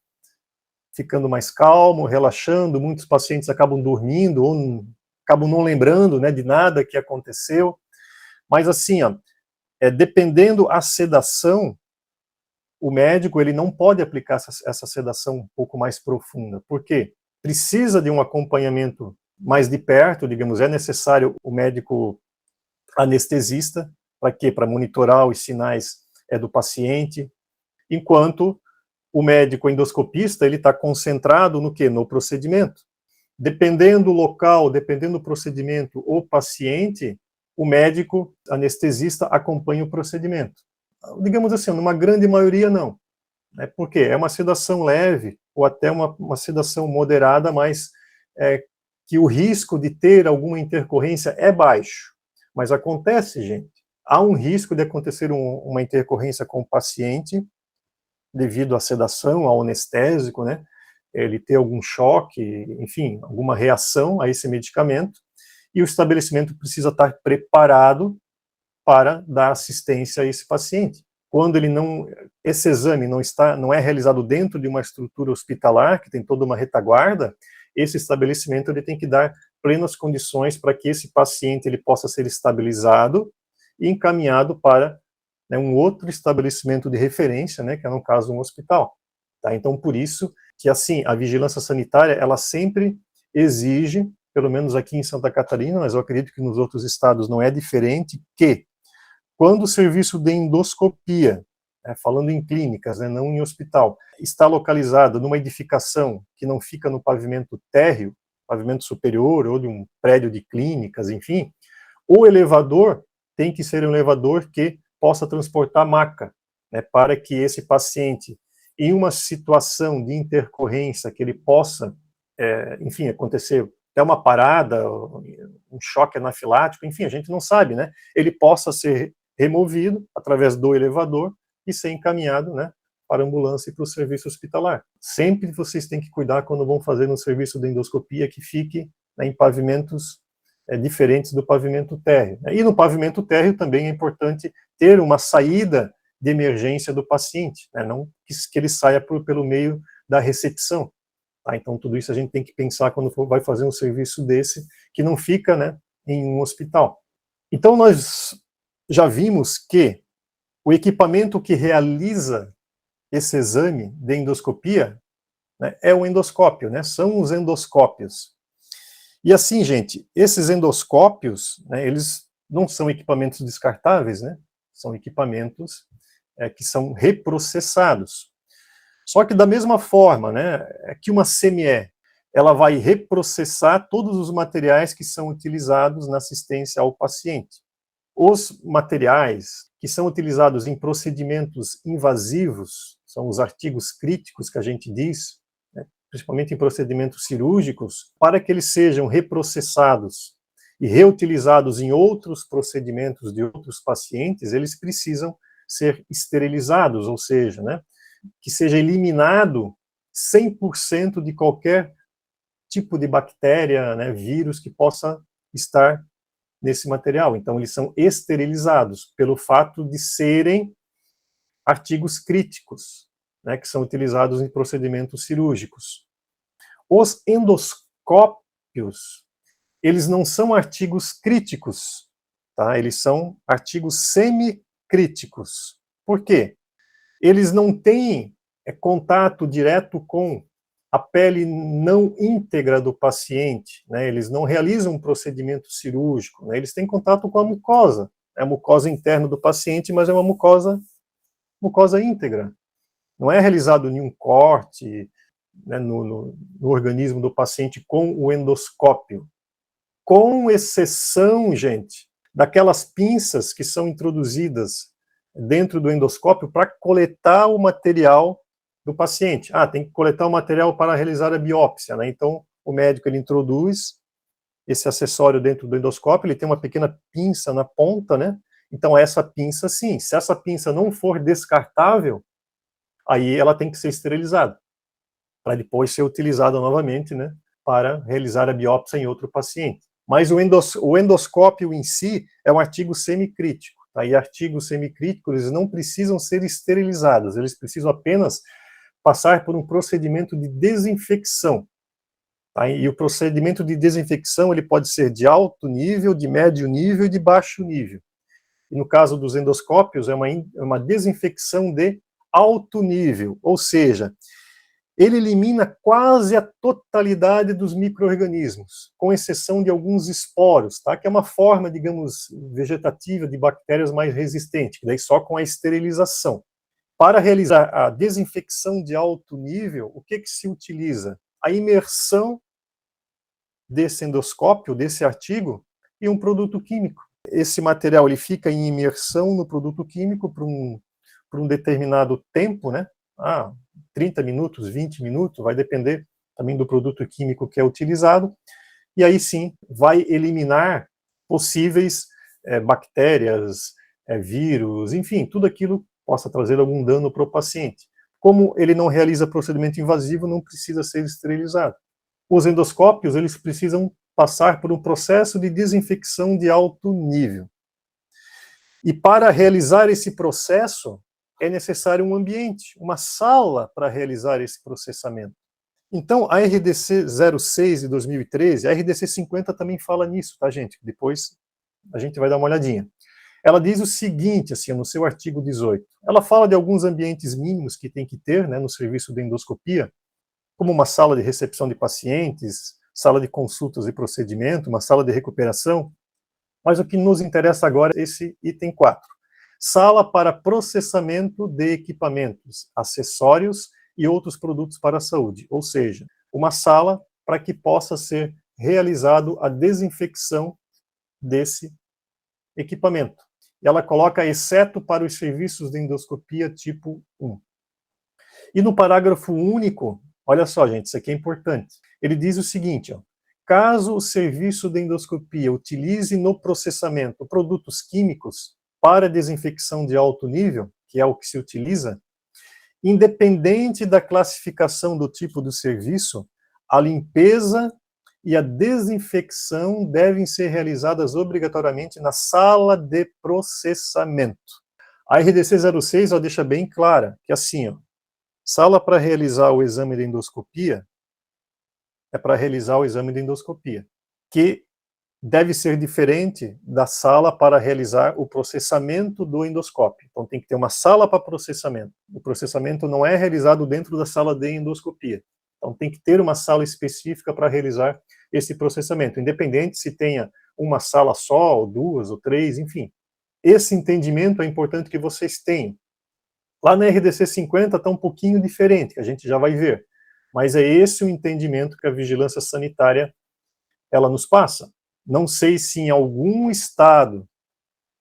ficando mais calmo, relaxando, muitos pacientes acabam dormindo, ou acabam não lembrando, né, de nada que aconteceu. Mas assim, dependendo a sedação, o médico ele não pode aplicar essa sedação um pouco mais profunda, porque precisa de um acompanhamento mais de perto, digamos, é necessário o médico anestesista, para quê? Para monitorar os sinais do paciente, enquanto o médico endoscopista ele está concentrado no quê? No procedimento. Dependendo do local, dependendo do procedimento ou paciente, o médico anestesista acompanha o procedimento. Digamos assim, numa grande maioria não. Por quê? É uma sedação leve ou até uma sedação moderada, mas que o risco de ter alguma intercorrência é baixo. Mas acontece, gente, há um risco de acontecer uma intercorrência com o paciente devido à sedação, ao anestésico, né? Ele ter algum choque, enfim, alguma reação a esse medicamento, e o estabelecimento precisa estar preparado para dar assistência a esse paciente. Quando esse exame não é realizado dentro de uma estrutura hospitalar, que tem toda uma retaguarda, esse estabelecimento ele tem que dar plenas condições para que esse paciente ele possa ser estabilizado e encaminhado para, né, um outro estabelecimento de referência, né, que é no caso um hospital. Tá? Então, por isso que assim a vigilância sanitária ela sempre exige, pelo menos aqui em Santa Catarina, mas eu acredito que nos outros estados não é diferente, que quando o serviço de endoscopia falando em clínicas, né, não em hospital, está localizada numa edificação que não fica no pavimento térreo, pavimento superior, ou de um prédio de clínicas, enfim, o elevador tem que ser um elevador que possa transportar maca, né, para que esse paciente, em uma situação de intercorrência, que ele possa, enfim, acontecer até uma parada, um choque anafilático, enfim, a gente não sabe, né, ele possa ser removido através do elevador e ser encaminhado, né, para a ambulância e para o serviço hospitalar. Sempre vocês têm que cuidar quando vão fazer um serviço de endoscopia que fique, né, em pavimentos diferentes do pavimento térreo. E no pavimento térreo também é importante ter uma saída de emergência do paciente, né, não que ele saia pelo meio da recepção. Tá? Então tudo isso a gente tem que pensar quando vai fazer um serviço desse, que não fica, né, em um hospital. Então nós já vimos que o equipamento que realiza esse exame de endoscopia, né, é o endoscópio, né, são os endoscópios. E assim, gente, esses endoscópios, né, eles não são equipamentos descartáveis, né, são equipamentos que são reprocessados. Só que da mesma forma, né, que uma CME, ela vai reprocessar todos os materiais que são utilizados na assistência ao paciente. Os materiais que são utilizados em procedimentos invasivos, são os artigos críticos que a gente diz, né, principalmente em procedimentos cirúrgicos, para que eles sejam reprocessados e reutilizados em outros procedimentos de outros pacientes, eles precisam ser esterilizados, ou seja, né, que seja eliminado 100% de qualquer tipo de bactéria, né, vírus que possa estar nesse material. Então, eles são esterilizados pelo fato de serem artigos críticos, né, que são utilizados em procedimentos cirúrgicos. Os endoscópios, eles não são artigos críticos, tá? Eles são artigos semicríticos. Por quê? Eles não têm contato direto com a pele não íntegra do paciente, né? Eles não realizam um procedimento cirúrgico, né? Eles têm contato com a mucosa, é a mucosa interna do paciente, mas é uma mucosa íntegra. Não é realizado nenhum corte, né, no organismo do paciente com o endoscópio, com exceção, gente, daquelas pinças que são introduzidas dentro do endoscópio para coletar o material do paciente. Tem que coletar o material para realizar a biópsia, né? Então, o médico ele introduz esse acessório dentro do endoscópio, ele tem uma pequena pinça na ponta, né? Então, essa pinça, sim, se essa pinça não for descartável, aí ela tem que ser esterilizada, para depois ser utilizada novamente, né, para realizar a biópsia em outro paciente. Mas o endoscópio em si é um artigo semicrítico. Tá? E artigos semicríticos, eles não precisam ser esterilizados, eles precisam apenas passar por um procedimento de desinfecção. Tá? E o procedimento de desinfecção ele pode ser de alto nível, de médio nível e de baixo nível. E no caso dos endoscópios, é uma desinfecção de alto nível, ou seja, ele elimina quase a totalidade dos micro-organismos, com exceção de alguns esporos, tá? Que é uma forma, digamos, vegetativa de bactérias mais resistente, que daí só com a esterilização. Para realizar a desinfecção de alto nível, o que se utiliza? A imersão desse endoscópio, desse artigo, em um produto químico. Esse material ele fica em imersão no produto químico por um determinado tempo, né? 30 minutos, 20 minutos, vai depender também do produto químico que é utilizado, e aí sim vai eliminar possíveis bactérias, vírus, enfim, tudo aquilo possa trazer algum dano para o paciente. Como ele não realiza procedimento invasivo, não precisa ser esterilizado. Os endoscópios, eles precisam passar por um processo de desinfecção de alto nível. E para realizar esse processo, é necessário um ambiente, uma sala para realizar esse processamento. Então, a RDC 06 de 2013, a RDC 50 também fala nisso, tá, gente? Depois a gente vai dar uma olhadinha. Ela diz o seguinte, assim, no seu artigo 18. Ela fala de alguns ambientes mínimos que tem que ter, né, no serviço de endoscopia, como uma sala de recepção de pacientes, sala de consultas e procedimento, uma sala de recuperação. Mas o que nos interessa agora é esse item 4. Sala para processamento de equipamentos, acessórios e outros produtos para a saúde. Ou seja, uma sala para que possa ser realizado a desinfecção desse equipamento. Ela coloca exceto para os serviços de endoscopia tipo 1. E no parágrafo único, olha só, gente, isso aqui é importante. Ele diz o seguinte, ó, caso o serviço de endoscopia utilize no processamento produtos químicos para desinfecção de alto nível, que é o que se utiliza, independente da classificação do tipo do serviço, a limpeza e a desinfecção devem ser realizadas obrigatoriamente na sala de processamento. A RDC 06 ó, deixa bem clara que assim, ó, sala para realizar o exame de endoscopia é para realizar o exame de endoscopia, que deve ser diferente da sala para realizar o processamento do endoscópio. Então tem que ter uma sala para processamento. O processamento não é realizado dentro da sala de endoscopia. Então tem que ter uma sala específica para realizar esse processamento, independente se tenha uma sala só, ou duas, ou três, enfim. Esse entendimento é importante que vocês tenham. Lá na RDC 50 está um pouquinho diferente, que a gente já vai ver. Mas é esse o entendimento que a vigilância sanitária ela nos passa. Não sei se em algum estado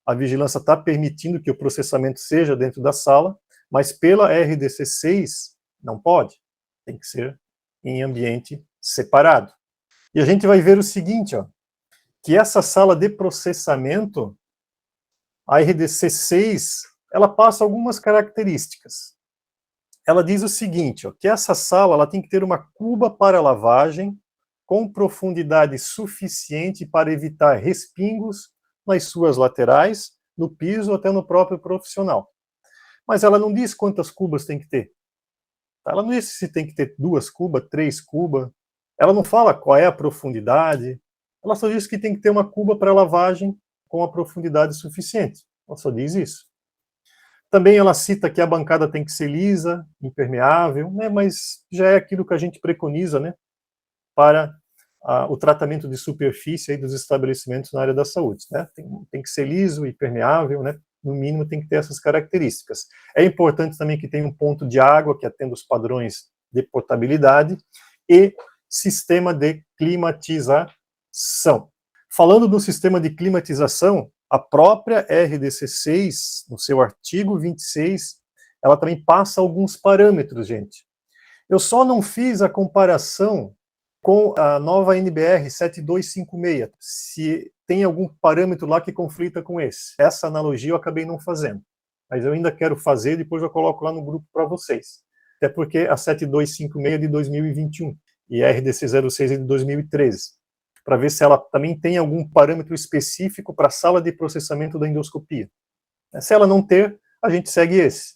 a vigilância está permitindo que o processamento seja dentro da sala, mas pela RDC 6 não pode. Tem que ser em ambiente separado. E a gente vai ver o seguinte, ó, que essa sala de processamento, a RDC 6, ela passa algumas características. Ela diz o seguinte, ó, que essa sala ela tem que ter uma cuba para lavagem com profundidade suficiente para evitar respingos nas suas laterais, no piso, até no próprio profissional. Mas ela não diz quantas cubas tem que ter. Ela não diz se tem que ter 2 cubas, 3 cubas. Ela não fala qual é a profundidade. Ela só diz que tem que ter uma cuba para lavagem com a profundidade suficiente. Ela só diz isso. Também ela cita que a bancada tem que ser lisa, impermeável, né, mas já é aquilo que a gente preconiza, né, para o tratamento de superfície aí dos estabelecimentos na área da saúde. Né? Tem que ser liso e permeável, né? No mínimo tem que ter essas características. É importante também que tenha um ponto de água que atenda os padrões de potabilidade e sistema de climatização. Falando do sistema de climatização, a própria RDC 6, no seu artigo 26, ela também passa alguns parâmetros, gente. Eu só não fiz a comparação com a nova NBR 7256, se tem algum parâmetro lá que conflita com esse. Essa analogia eu acabei não fazendo, mas eu ainda quero fazer, depois eu coloco lá no grupo para vocês. Até porque a 7256 é de 2021 e a RDC 06 é de 2013, para ver se ela também tem algum parâmetro específico para a sala de processamento da endoscopia. Se ela não ter, a gente segue esse.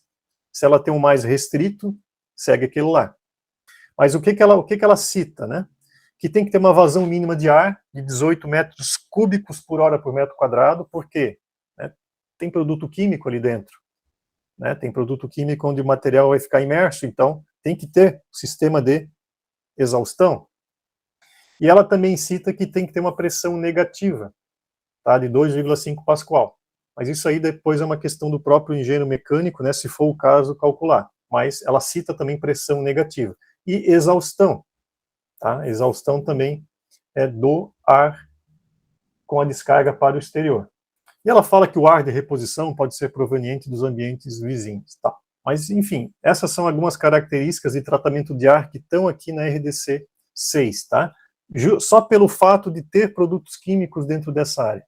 Se ela tem um mais restrito, segue aquele lá. Mas o que ela cita, né? Que tem que ter uma vazão mínima de ar de 18 metros cúbicos por hora por metro quadrado, porque né, tem produto químico ali dentro. Né, tem produto químico onde o material vai ficar imerso, então tem que ter sistema de exaustão. E ela também cita que tem que ter uma pressão negativa, tá, de 2,5 pascal. Mas isso aí depois é uma questão do próprio engenheiro mecânico, né, se for o caso, calcular. Mas ela cita também pressão negativa. E exaustão. Tá? Exaustão também é do ar com a descarga para o exterior. E ela fala que o ar de reposição pode ser proveniente dos ambientes vizinhos. Tá? Mas, enfim, essas são algumas características de tratamento de ar que estão aqui na RDC 6, tá? Só pelo fato de ter produtos químicos dentro dessa área.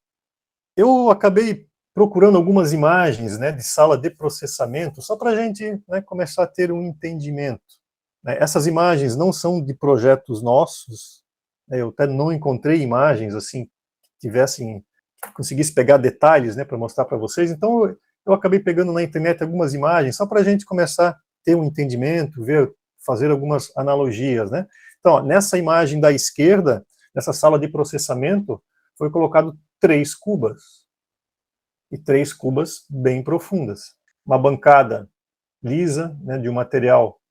Eu acabei procurando algumas imagens, né, de sala de processamento, só para a gente, né, começar a ter um entendimento. Essas imagens não são de projetos nossos, né, eu até não encontrei imagens assim que tivessem, conseguisse pegar detalhes, né, para mostrar para vocês, então eu acabei pegando na internet algumas imagens, só para a gente começar a ter um entendimento, ver, fazer algumas analogias, né. Então, ó, nessa imagem da esquerda, nessa sala de processamento, foi colocado 3 cubas, e 3 cubas bem profundas. Uma bancada lisa, né, de um material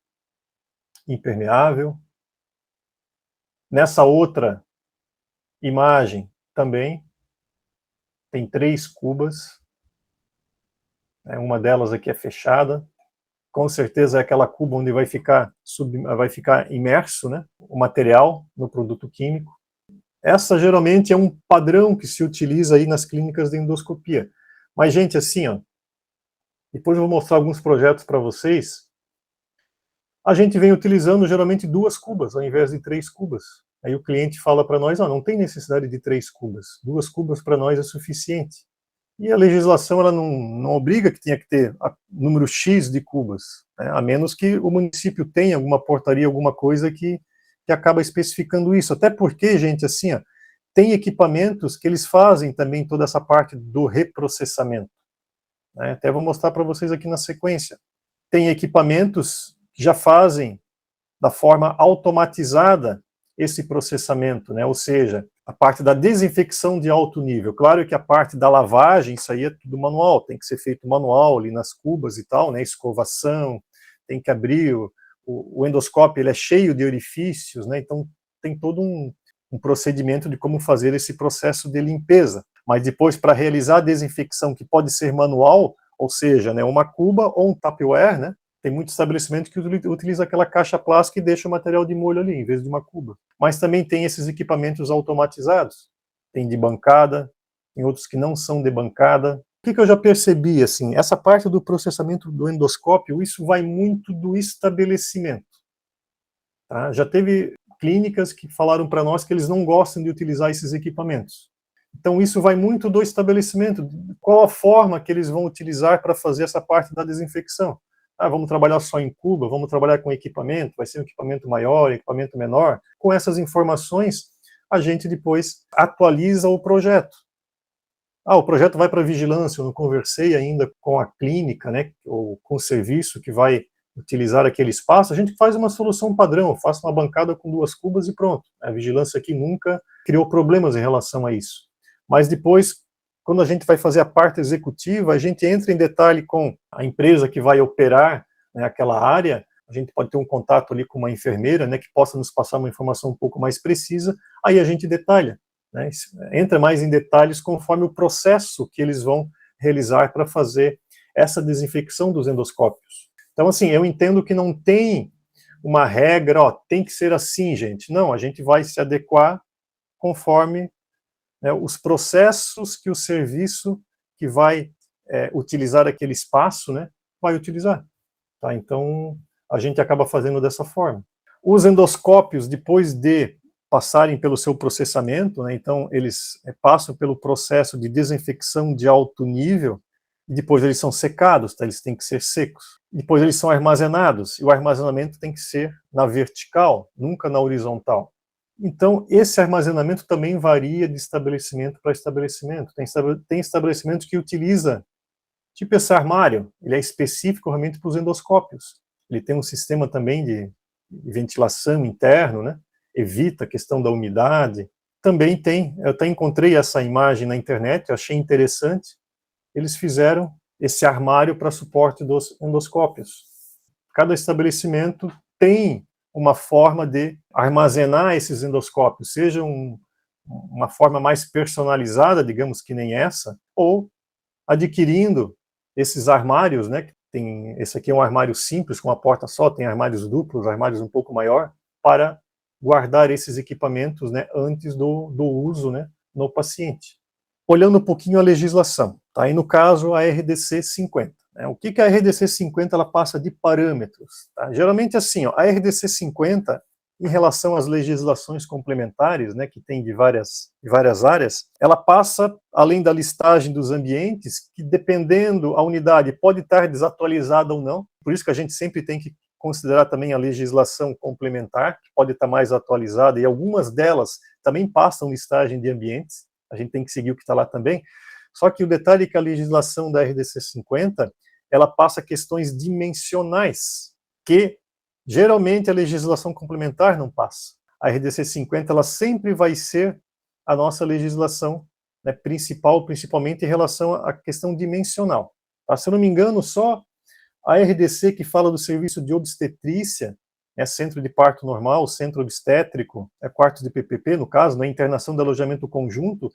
impermeável. Nessa outra imagem também tem 3 cubas. né? Uma delas aqui é fechada, com certeza é aquela cuba onde vai ficar imerso, né, o material no produto químico. Essa geralmente é um padrão que se utiliza aí nas clínicas de endoscopia. Mas, gente, assim, ó, depois eu vou mostrar alguns projetos para vocês. A gente vem utilizando geralmente 2 cubas ao invés de 3 cubas. Aí o cliente fala para nós, não tem necessidade de 3 cubas, 2 cubas para nós é suficiente. E a legislação ela não obriga que tenha que ter número X de cubas, né? A menos que o município tenha alguma portaria, alguma coisa que acaba especificando isso. Até porque, gente, assim, ó, tem equipamentos que eles fazem também toda essa parte do reprocessamento, né? Até vou mostrar para vocês aqui na sequência. Tem equipamentos que já fazem da forma automatizada esse processamento, né? Ou seja, a parte da desinfecção de alto nível. Claro que a parte da lavagem, isso aí é tudo manual, tem que ser feito manual ali nas cubas e tal, né? Escovação, tem que abrir, o endoscópio ele é cheio de orifícios, né? Então tem todo um procedimento de como fazer esse processo de limpeza. Mas depois, para realizar a desinfecção, que pode ser manual, ou seja, né, uma cuba ou um Tupperware, né? Tem muito estabelecimento que utiliza aquela caixa plástica e deixa o material de molho ali, em vez de uma cuba. Mas também tem esses equipamentos automatizados. Tem de bancada, tem outros que não são de bancada. O que eu já percebi, assim, essa parte do processamento do endoscópio, isso vai muito do estabelecimento. Tá? Já teve clínicas que falaram para nós que eles não gostam de utilizar esses equipamentos. Então isso vai muito do estabelecimento, qual a forma que eles vão utilizar para fazer essa parte da desinfecção. Vamos trabalhar só em cuba, vamos trabalhar com equipamento, vai ser um equipamento maior, equipamento menor. Com essas informações, a gente depois atualiza o projeto. O projeto vai para vigilância, eu não conversei ainda com a clínica, né, ou com o serviço que vai utilizar aquele espaço, a gente faz uma solução padrão, faça uma bancada com 2 cubas e pronto. A vigilância aqui nunca criou problemas em relação a isso. Mas depois, quando a gente vai fazer a parte executiva, a gente entra em detalhe com a empresa que vai operar, né, aquela área, a gente pode ter um contato ali com uma enfermeira, né, que possa nos passar uma informação um pouco mais precisa, aí a gente detalha, né, entra mais em detalhes conforme o processo que eles vão realizar para fazer essa desinfecção dos endoscópios. Então, assim, eu entendo que não tem uma regra, tem que ser assim, gente. Não, a gente vai se adequar conforme, né, os processos que o serviço que vai utilizar aquele espaço, né, vai utilizar. Tá? Então, a gente acaba fazendo dessa forma. Os endoscópios, depois de passarem pelo seu processamento, né, então eles passam pelo processo de desinfecção de alto nível, e depois eles são secados, tá? Eles têm que ser secos. Depois eles são armazenados, e o armazenamento tem que ser na vertical, nunca na horizontal. Então, esse armazenamento também varia de estabelecimento para estabelecimento. Tem estabelecimentos que utiliza, tipo esse armário, ele é específico realmente para os endoscópios. Ele tem um sistema também de ventilação interno, né? Evita a questão da umidade. Também tem, eu até encontrei essa imagem na internet, eu achei interessante, eles fizeram esse armário para suporte dos endoscópios. Cada estabelecimento tem uma forma de armazenar esses endoscópios, seja uma forma mais personalizada, digamos que nem essa, ou adquirindo esses armários, né? Esse aqui é um armário simples, com uma porta só, tem armários duplos, armários um pouco maior, para guardar esses equipamentos, né, antes do uso, né, no paciente. Olhando um pouquinho a legislação, tá? Aí no caso a RDC 50. Né? O que a RDC 50 ela passa de parâmetros? Tá? Geralmente assim, a RDC 50, em relação às legislações complementares, né, que tem de várias áreas, ela passa, além da listagem dos ambientes, que dependendo a unidade pode estar desatualizada ou não, por isso que a gente sempre tem que considerar também a legislação complementar, que pode estar mais atualizada, e algumas delas também passam listagem de ambientes, a gente tem que seguir o que está lá também. Só que o detalhe é que a legislação da RDC 50, ela passa questões dimensionais, que geralmente a legislação complementar não passa. A RDC 50, ela sempre vai ser a nossa legislação, né, principal, principalmente em relação à questão dimensional. Tá? Se eu não me engano, só a RDC que fala do serviço de obstetrícia, centro de parto normal, centro obstétrico, quartos de PPP, no caso, internação de alojamento conjunto,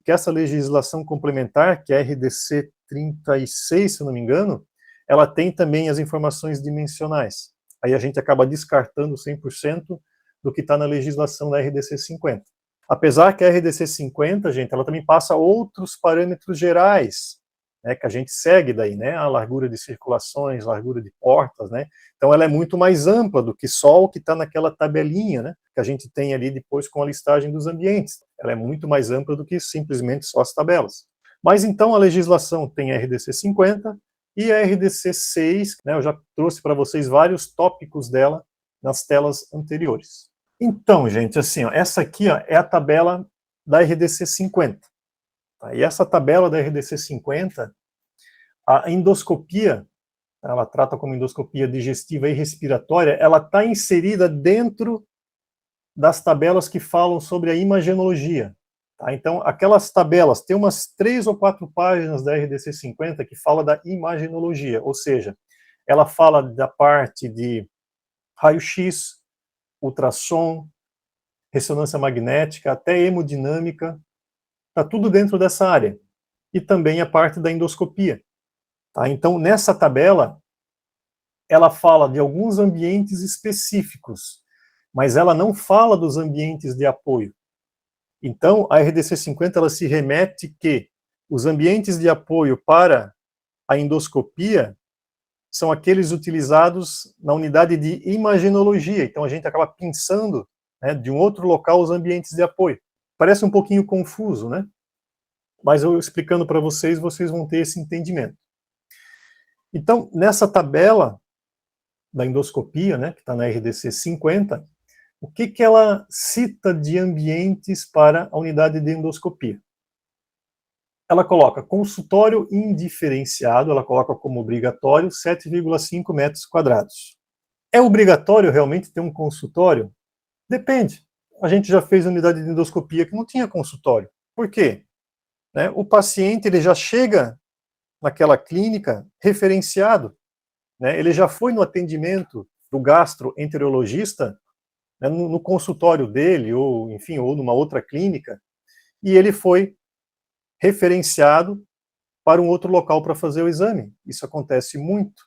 que essa legislação complementar, que é a RDC 36, se não me engano, ela tem também as informações dimensionais. Aí a gente acaba descartando 100% do que está na legislação da RDC 50. Apesar que a RDC 50, gente, ela também passa outros parâmetros gerais, né, que a gente segue daí, né, a largura de circulações, largura de portas, né, então ela é muito mais ampla do que só o que está naquela tabelinha, né, que a gente tem ali depois com a listagem dos ambientes. Ela é muito mais ampla do que simplesmente só as tabelas. Mas então a legislação tem a RDC 50 e a RDC 6, né, eu já trouxe para vocês vários tópicos dela nas telas anteriores. Então, gente, assim, ó, essa aqui ó, é a tabela da RDC 50. Tá? E essa tabela da RDC 50, a endoscopia, ela trata como endoscopia digestiva e respiratória, ela está inserida dentro das tabelas que falam sobre a imagenologia. Tá? Então, aquelas tabelas, tem umas 3 ou 4 páginas da RDC 50 que fala da imagenologia, ou seja, ela fala da parte de raio-x, ultrassom, ressonância magnética, até hemodinâmica, está tudo dentro dessa área. E também a parte da endoscopia. Tá? Então, nessa tabela, ela fala de alguns ambientes específicos, mas ela não fala dos ambientes de apoio. Então, a RDC 50 ela se remete que os ambientes de apoio para a endoscopia são aqueles utilizados na unidade de imagenologia. Então, a gente acaba pensando, né, de um outro local os ambientes de apoio. Parece um pouquinho confuso, né? Mas eu explicando para vocês, vocês vão ter esse entendimento. Então, nessa tabela da endoscopia, né, que está na RDC 50, o que, que ela cita de ambientes para a unidade de endoscopia? Ela coloca consultório indiferenciado, ela coloca como obrigatório 7,5 metros quadrados. É obrigatório realmente ter um consultório? Depende. A gente já fez unidade de endoscopia que não tinha consultório. Por quê? Né, o paciente ele já chega naquela clínica referenciado, né, ele já foi no atendimento do gastroenterologista, né, no consultório dele, ou enfim, ou numa outra clínica, e ele foi referenciado para um outro local para fazer o exame. Isso acontece muito.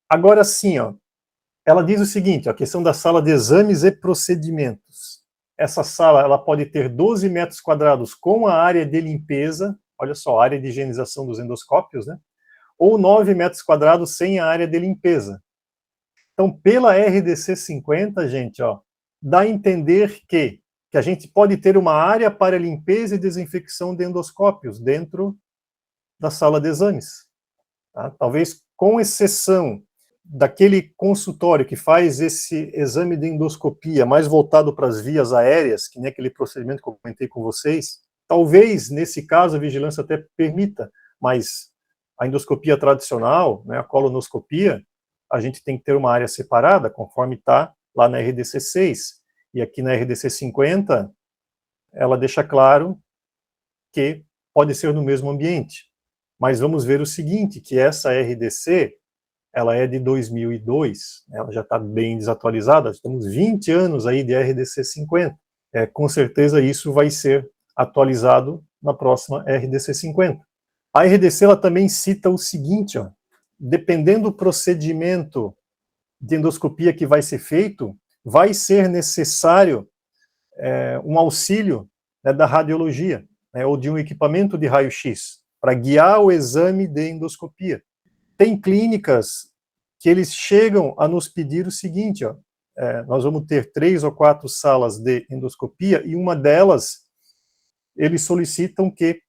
Agora sim, ó, ela diz o seguinte, a questão da sala de exames e procedimentos. Essa sala ela pode ter 12 metros quadrados com a área de limpeza, olha só, a área de higienização dos endoscópios, né? Ou 9 metros quadrados sem a área de limpeza. Então, pela RDC 50, gente, ó, dá a entender que a gente pode ter uma área para limpeza e desinfecção de endoscópios dentro da sala de exames. Tá? Talvez com exceção daquele consultório que faz esse exame de endoscopia mais voltado para as vias aéreas, que nem aquele procedimento que eu comentei com vocês, talvez, nesse caso, a vigilância até permita, mas a endoscopia tradicional, né, a colonoscopia, a gente tem que ter uma área separada, conforme está lá na RDC 6. E aqui na RDC 50, ela deixa claro que pode ser no mesmo ambiente. Mas vamos ver o seguinte, que essa RDC, ela é de 2002, ela já está bem desatualizada, temos 20 anos aí de RDC 50. Com certeza isso vai ser atualizado na próxima RDC 50. A RDC ela também cita o seguinte, ó, dependendo do procedimento de endoscopia que vai ser feito, vai ser necessário um auxílio, né, da radiologia, né, ou de um equipamento de raio-x, para guiar o exame de endoscopia. Tem clínicas que eles chegam a nos pedir o seguinte, ó, nós vamos ter 3 ou 4 salas de endoscopia, e uma delas, eles solicitam que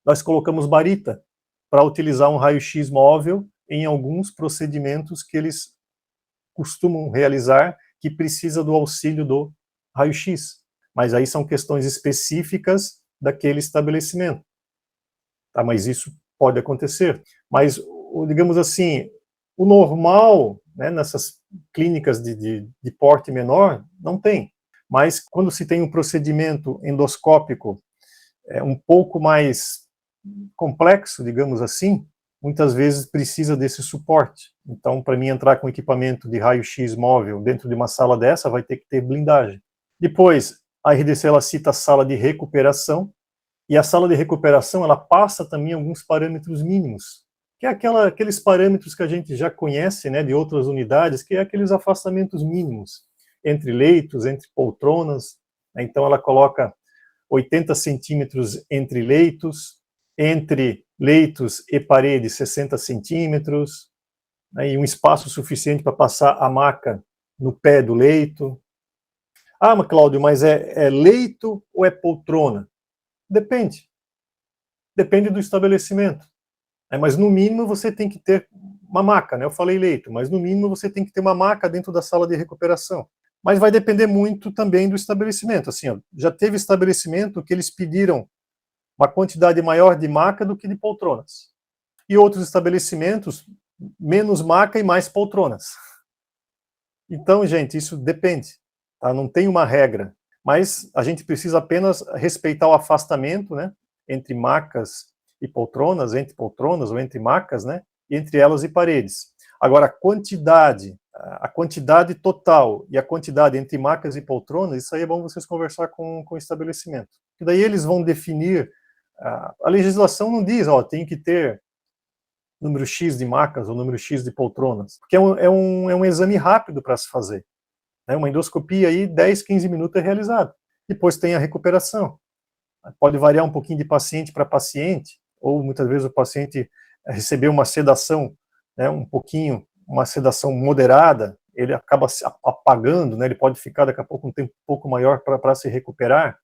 nós colocamos barita para utilizar um raio-x móvel em alguns procedimentos que eles costumam realizar que precisa do auxílio do raio-x. Mas aí são questões específicas daquele estabelecimento. Tá, mas isso pode acontecer. Mas, digamos assim, o normal, né, nessas clínicas de porte menor, não tem. Mas quando se tem um procedimento endoscópico um pouco mais complexo, digamos assim, muitas vezes precisa desse suporte. Então, para mim entrar com equipamento de raio-x móvel dentro de uma sala dessa, vai ter que ter blindagem. Depois, a RDC ela cita a sala de recuperação, E a sala de recuperação, ela passa também alguns parâmetros mínimos, que é aqueles parâmetros que a gente já conhece, né, de outras unidades, que é aqueles afastamentos mínimos entre leitos, entre poltronas. Então ela coloca 80 centímetros entre leitos e parede 60 centímetros, né, e um espaço suficiente para passar a maca no pé do leito. Ah, mas Cláudio, mas é leito ou é poltrona? Depende. Depende do estabelecimento. Mas no mínimo você tem que ter uma maca, né? Eu falei leito, mas no mínimo você tem que ter uma maca dentro da sala de recuperação. Mas vai depender muito também do estabelecimento. Assim, ó, já teve estabelecimento que eles pediram uma quantidade maior de maca do que de poltronas. E outros estabelecimentos, menos maca e mais poltronas. Então, gente, isso depende. Tá? Não tem uma regra. Mas a gente precisa apenas respeitar o afastamento, né, entre macas e poltronas, entre poltronas ou entre macas, né, entre elas e paredes. Agora, a quantidade total e a quantidade entre macas e poltronas, isso aí é bom vocês conversar com o estabelecimento. E daí eles vão definir, a legislação não diz, ó, tem que ter número X de macas ou número X de poltronas, porque é um exame rápido para se fazer. Né? Uma endoscopia aí, 10, 15 minutos é realizada. Depois tem a recuperação. Pode variar um pouquinho de paciente para paciente, ou muitas vezes o paciente recebeu uma sedação, né, uma sedação moderada, ele acaba se apagando, né, ele pode ficar daqui a pouco um tempo um pouco maior para se recuperar.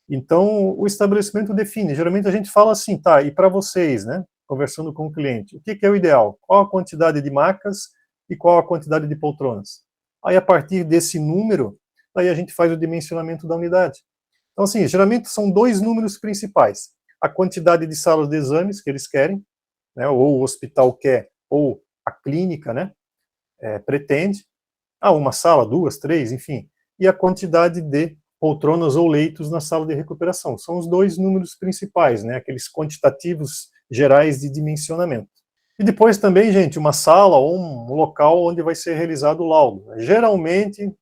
Então, o estabelecimento define. Geralmente a gente fala assim, tá, e para vocês, né, conversando com o cliente, o que é o ideal? Qual a quantidade de macas e qual a quantidade de poltronas? Aí, a partir desse número, aí a gente faz o dimensionamento da unidade. Então, assim, geralmente são dois números principais. A quantidade de salas de exames que eles querem, né, ou o hospital quer, ou a clínica, né, pretende. Uma sala, duas, três, enfim. E a quantidade de poltronas ou leitos na sala de recuperação. São os dois números principais, né, aqueles quantitativos gerais de dimensionamento. E depois também, gente, uma sala ou um local onde vai ser realizado o laudo. Geralmente,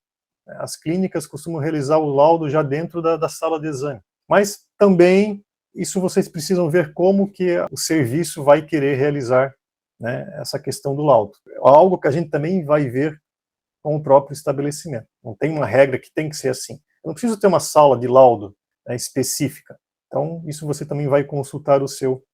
as clínicas costumam realizar o laudo já dentro da sala de exame. Mas também, isso vocês precisam ver como que o serviço vai querer realizar, né, essa questão do laudo. Algo que a gente também vai ver com o próprio estabelecimento. Não tem uma regra que tem que ser assim. Eu não preciso ter uma sala de laudo, né, específica. Então, isso você também vai consultar o seu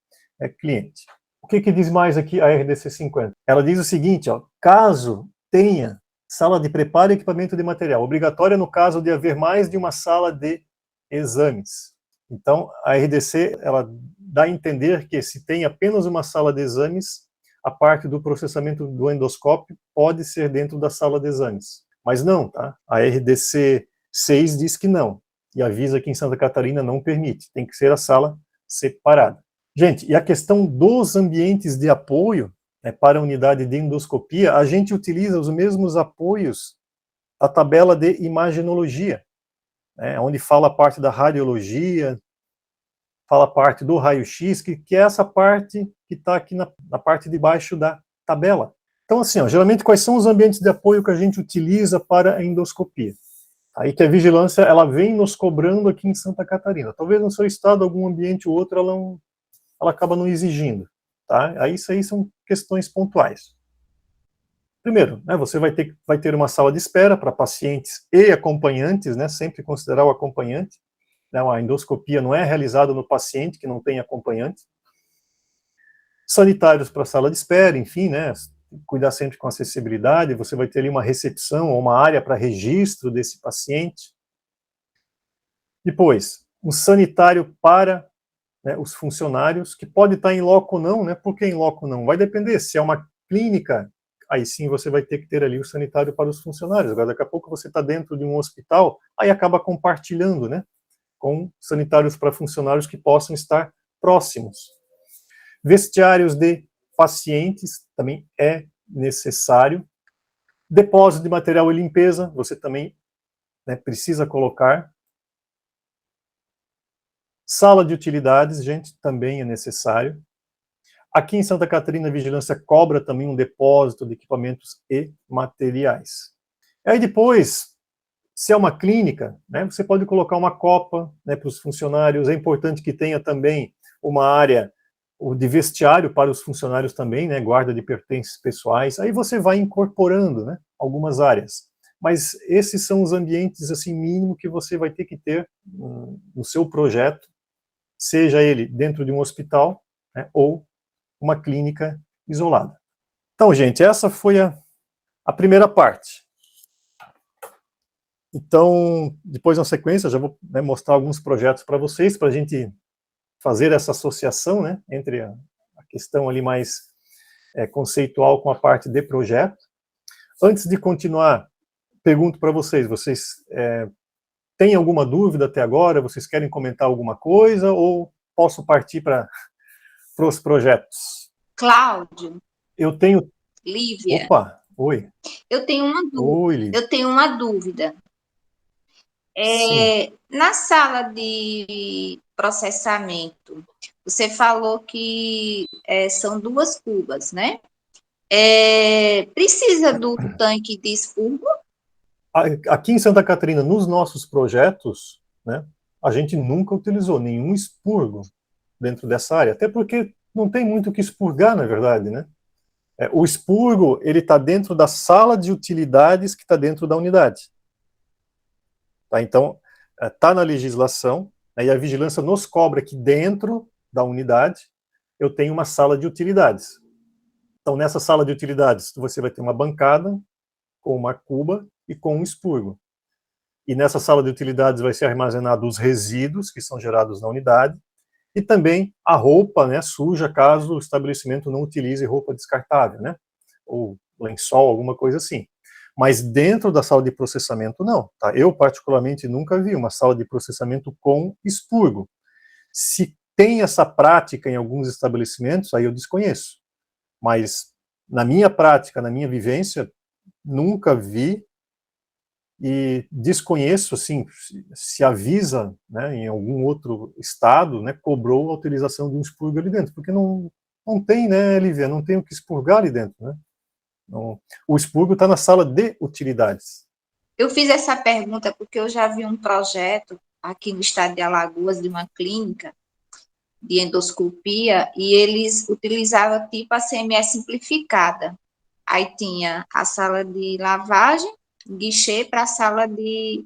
cliente. O que diz mais aqui a RDC 50? Ela diz o seguinte, ó, caso tenha sala de preparo e equipamento de material, obrigatória no caso de haver mais de uma sala de exames. Então, a RDC, ela dá a entender que se tem apenas uma sala de exames, a parte do processamento do endoscópio pode ser dentro da sala de exames. Mas não, tá? A RDC 6 diz que não, e avisa que em Santa Catarina não permite, tem que ser a sala separada. Gente, e a questão dos ambientes de apoio, né, para a unidade de endoscopia, a gente utiliza os mesmos apoios da tabela de imagenologia, né, onde fala a parte da radiologia, fala a parte do raio-x, que é essa parte que está aqui na parte de baixo da tabela. Então, assim, ó, geralmente, quais são os ambientes de apoio que a gente utiliza para a endoscopia? Aí que a vigilância, ela vem nos cobrando aqui em Santa Catarina. Talvez no seu estado, algum ambiente ou outro, ela acaba não exigindo. Tá? Aí isso aí são questões pontuais. Primeiro, né, você vai ter uma sala de espera para pacientes e acompanhantes, né, sempre considerar o acompanhante. Né, a endoscopia não é realizada no paciente que não tem acompanhante. Sanitários para a sala de espera, enfim, né, cuidar sempre com acessibilidade. Você vai ter ali uma recepção ou uma área para registro desse paciente. Depois, um sanitário para, né, os funcionários, que pode estar em loco ou não, né? Por que em loco não? Vai depender, se é uma clínica, aí sim você vai ter que ter ali o sanitário para os funcionários. Agora, daqui a pouco você está dentro de um hospital, aí acaba compartilhando, né, com sanitários para funcionários que possam estar próximos. Vestiários de pacientes também é necessário. Depósito de material e limpeza, você também, né, precisa colocar. Sala de utilidades, gente, também é necessário. Aqui em Santa Catarina, a vigilância cobra também um depósito de equipamentos e materiais. Aí depois, Se é uma clínica, né, você pode colocar uma copa, né, para os funcionários. É importante que tenha também uma área de vestiário para os funcionários também, né, guarda de pertences pessoais. Aí você vai incorporando, né, algumas áreas. Mas esses são os ambientes assim mínimo que você vai ter que ter no seu projeto, seja ele dentro de um hospital, né, ou uma clínica isolada. Então, gente, essa foi a primeira parte. Então, depois na sequência, já vou, né, mostrar alguns projetos para vocês, para a gente fazer essa associação, né, entre a questão ali mais conceitual com a parte de projeto. Antes de continuar, pergunto para vocês, têm alguma dúvida até agora? Vocês querem comentar alguma coisa ou posso partir para os projetos? Cláudio. Eu tenho... Lívia. Opa, oi. Eu tenho uma dúvida. Oi, Lívia. Eu tenho uma dúvida. Na sala de processamento, você falou que são 2 cubas, né? Precisa do tanque de expurgo? Aqui em Santa Catarina, nos nossos projetos, né, a gente nunca utilizou nenhum expurgo dentro dessa área, até porque não tem muito o que expurgar, na verdade, né? O expurgo, ele está dentro da sala de utilidades que está dentro da unidade. Tá? Então, está na legislação, né, e a vigilância nos cobra que dentro da unidade eu tenho uma sala de utilidades. Então, nessa sala de utilidades, você vai ter uma bancada com uma cuba e com um expurgo. E nessa sala de utilidades vai ser armazenado os resíduos que são gerados na unidade e também a roupa, né, suja, caso o estabelecimento não utilize roupa descartável, né, ou lençol, alguma coisa assim. Mas dentro da sala de processamento, não. Tá? Eu, particularmente, nunca vi uma sala de processamento com expurgo. Se tem essa prática em alguns estabelecimentos, aí eu desconheço. Mas na minha prática, na minha vivência, nunca vi e desconheço, assim, se avisa, né, em algum outro estado, né, cobrou a utilização de um expurgo ali dentro, porque não tem, né, Lívia, não tem o que expurgar ali dentro, né? Não, o expurgo está na sala de utilidades. Eu fiz essa pergunta porque eu já vi um projeto aqui no estado de Alagoas, de uma clínica de endoscopia, e eles utilizavam tipo a CME simplificada. Aí tinha a sala de lavagem, guichê para a sala de,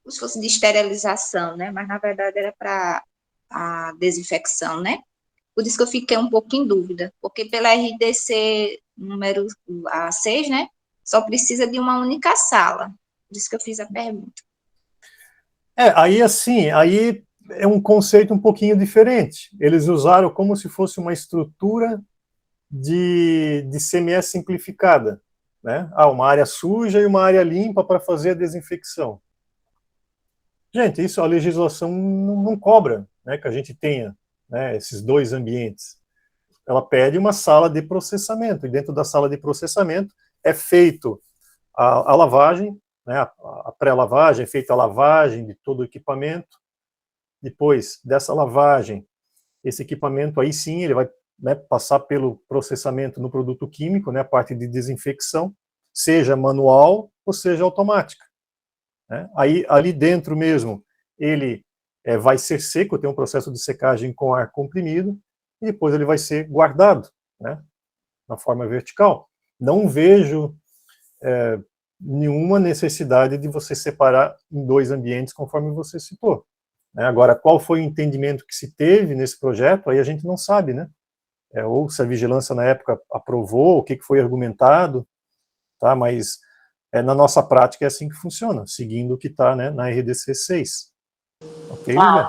como se fosse de esterilização, né? Mas na verdade era para a desinfecção, né? Por isso que eu fiquei um pouco em dúvida, porque pela RDC número A6, né? Só precisa de uma única sala. Por isso que eu fiz a pergunta. Aí assim, aí é um conceito um pouquinho diferente. Eles usaram como se fosse uma estrutura de CME simplificada, né? Uma área suja e uma área limpa para fazer a desinfecção. Gente, isso a legislação não cobra, né, que a gente tenha, né, esses dois ambientes. Ela pede uma sala de processamento, e dentro da sala de processamento é feito a lavagem, né, a pré-lavagem, é feita a lavagem de todo o equipamento. Depois dessa lavagem, esse equipamento aí sim, ele vai, né, passar pelo processamento no produto químico, né, a parte de desinfecção, seja manual ou seja automática. Né? Aí, ali dentro mesmo, ele vai ser seco, tem um processo de secagem com ar comprimido, e depois ele vai ser guardado, né, na forma vertical. Não vejo nenhuma necessidade de você separar em dois ambientes, conforme você citou. Né? Agora, qual foi o entendimento que se teve nesse projeto, aí a gente não sabe, né? Ou se a vigilância na época aprovou, o que foi argumentado, tá? Mas na nossa prática é assim que funciona, seguindo o que está, né, na RDC 6. Ok, Lívia?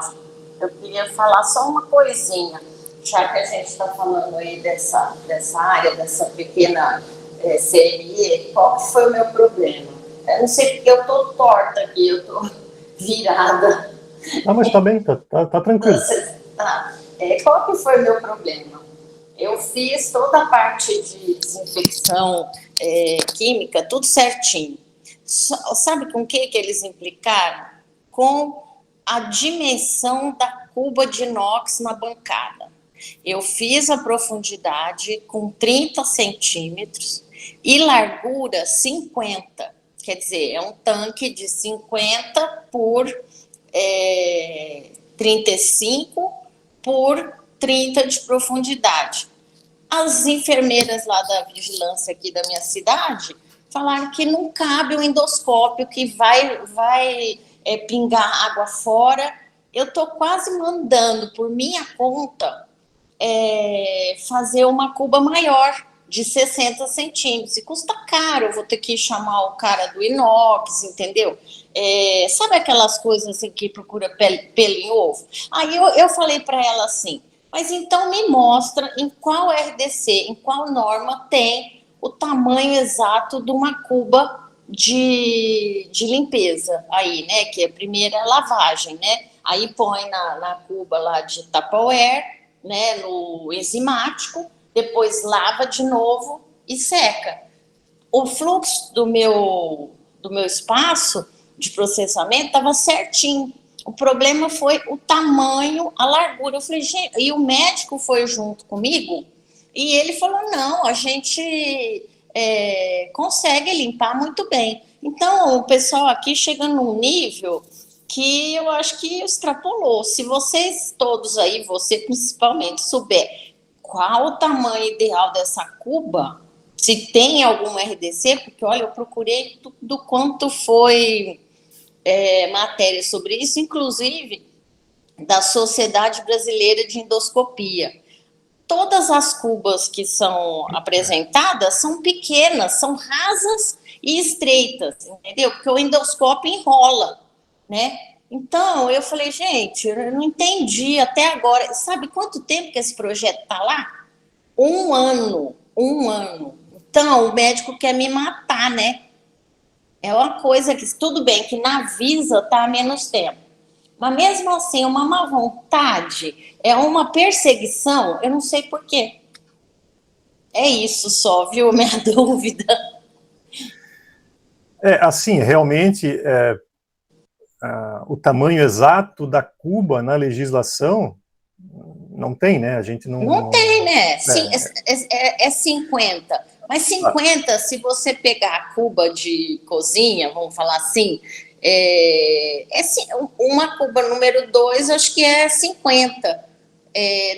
Eu queria falar só uma coisinha, já que a gente está falando aí dessa área, dessa pequena CME, qual que foi o meu problema? Eu não sei porque eu estou torta aqui, eu estou virada. Mas está bem, tá tranquilo. Qual que foi o meu problema? Eu fiz toda a parte de desinfecção química, tudo certinho. Sabe com o que eles implicaram? Com a dimensão da cuba de inox na bancada. Eu fiz a profundidade com 30 centímetros e largura 50. Quer dizer, é um tanque de 50 por 35 por 30 de profundidade. As enfermeiras lá da vigilância aqui da minha cidade falaram que não cabe o endoscópio, que vai pingar água fora. Eu estou quase mandando, por minha conta, fazer uma cuba maior, de 60 centímetros. E custa caro, eu vou ter que chamar o cara do inox, entendeu? Sabe aquelas coisas assim que procura pelo em ovo? Aí eu falei para ela assim, mas então me mostra em qual RDC, em qual norma tem o tamanho exato de uma cuba de limpeza aí, né? Que é a primeira lavagem, né? Aí põe na cuba lá de Tupperware, né? No enzimático, depois lava de novo e seca. O fluxo do meu espaço de processamento estava certinho. O problema foi o tamanho, a largura. Eu falei, gente, e o médico foi junto comigo e ele falou, não, a gente consegue limpar muito bem. Então, o pessoal aqui chega num nível que eu acho que extrapolou. Se vocês todos aí, você principalmente, souber qual o tamanho ideal dessa cuba, se tem algum RDC, porque, olha, eu procurei do quanto foi matéria sobre isso, inclusive da Sociedade Brasileira de Endoscopia. Todas as cubas que são apresentadas são pequenas, são rasas e estreitas, entendeu? Porque o endoscópio enrola, né? Então, eu falei, gente, eu não entendi até agora. Sabe quanto tempo que esse projeto está lá? 1 ano. Então, o médico quer me matar, né? É uma coisa que, tudo bem, que na Visa está há menos tempo. Mas mesmo assim, uma má vontade, é uma perseguição, eu não sei por quê. É isso só, viu? Minha dúvida. Assim, realmente, o tamanho exato da cuba na legislação não tem, né? A gente não... Não tem, né? Sim, é 50. Mas 50, se você pegar a cuba de cozinha, vamos falar assim, uma cuba número 2, acho que é 50.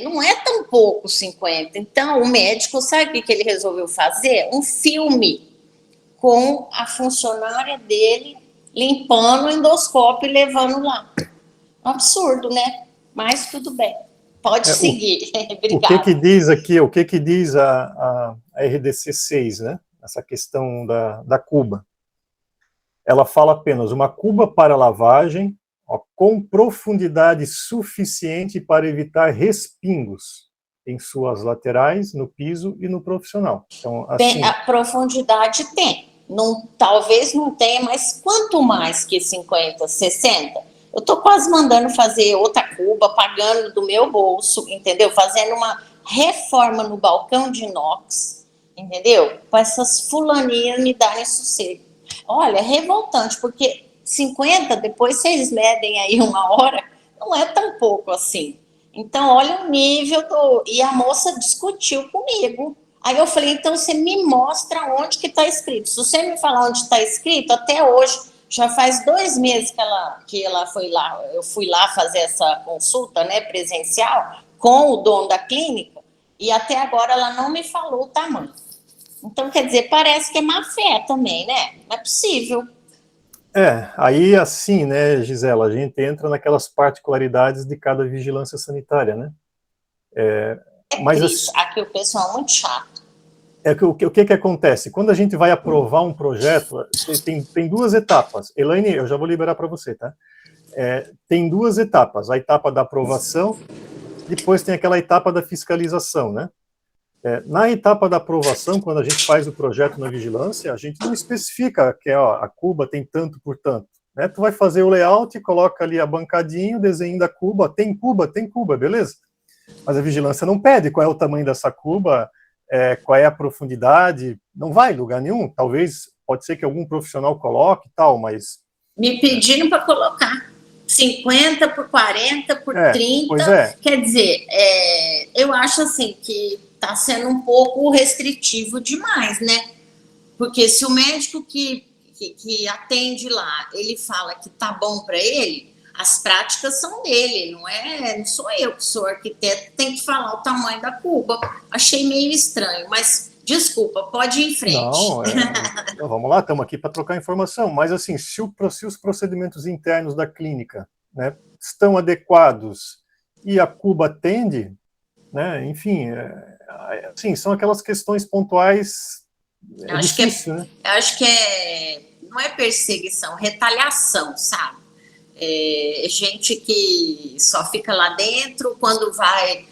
Não é tão pouco 50. Então, o médico, sabe o que ele resolveu fazer? Um filme com a funcionária dele limpando o endoscópio e levando lá. Um absurdo, né? Mas tudo bem. Pode seguir. Obrigada. O que diz a RDC 6, né? Essa questão da cuba. Ela fala apenas uma cuba para lavagem, com profundidade suficiente para evitar respingos em suas laterais, no piso e no profissional. Então, assim, a profundidade tem. Não, talvez não tenha, mas quanto mais que 50, 60, eu estou quase mandando fazer outra cuba, pagando do meu bolso, entendeu? Fazendo uma reforma no balcão de inox, entendeu? Para essas fulaninhas me darem sossego. Olha, é revoltante, porque 50, depois vocês medem aí 1 hora, não é tão pouco assim. Então, olha o nível E a moça discutiu comigo. Aí eu falei, então você me mostra onde que está escrito. Se você me falar onde está escrito, até hoje, já faz 2 meses que ela foi lá, eu fui lá fazer essa consulta, né, presencial, com o dono da clínica, e até agora ela não me falou o tamanho. Então, quer dizer, parece que é má fé também, né? Não é possível. Aí assim, né, Gisela, a gente entra naquelas particularidades de cada vigilância sanitária, né? Mas triste, aqui o pessoal é muito chato. O que acontece? Quando a gente vai aprovar um projeto, tem 2 etapas. Elaine, eu já vou liberar para você, tá? Tem 2 etapas. A etapa da aprovação, depois tem aquela etapa da fiscalização, né? Na etapa da aprovação, quando a gente faz o projeto na vigilância, a gente não especifica que a cuba tem tanto por tanto, né? Tu vai fazer o layout, coloca ali a bancadinha, o desenho da cuba, tem cuba, beleza? Mas a vigilância não pede qual é o tamanho dessa cuba, qual é a profundidade, não vai em lugar nenhum. Talvez, pode ser que algum profissional coloque e tal, mas... Me pediram para colocar 50 por 40 por 30, pois é. Quer dizer, eu acho assim que está sendo um pouco restritivo demais, né? Porque se o médico que que atende lá, ele fala que tá bom para ele, as práticas são dele, não sou eu que sou arquiteto, tem que falar o tamanho da cuba. Achei meio estranho, mas desculpa, pode ir em frente. Não, vamos lá, estamos aqui para trocar informação, mas assim, se os procedimentos internos da clínica, né, estão adequados e a cuba atende, né, enfim, assim, são aquelas questões pontuais, difícil, né? Acho que não é perseguição, retaliação, sabe? Gente que só fica lá dentro quando vai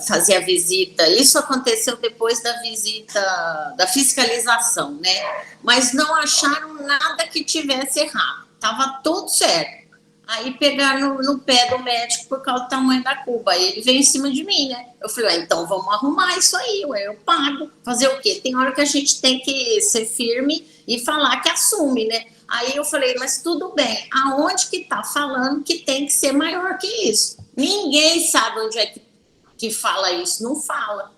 fazer a visita. Isso aconteceu depois da visita, da fiscalização, né? Mas não acharam nada que tivesse errado. Estava tudo certo. Aí pegaram no pé do médico por causa do tamanho da cuba. Aí ele veio em cima de mim, né? Eu falei, então vamos arrumar isso aí, eu pago. Fazer o quê? Tem hora que a gente tem que ser firme e falar que assume, né? Aí eu falei, mas tudo bem, aonde que tá falando que tem que ser maior que isso? Ninguém sabe onde é que fala isso, não fala.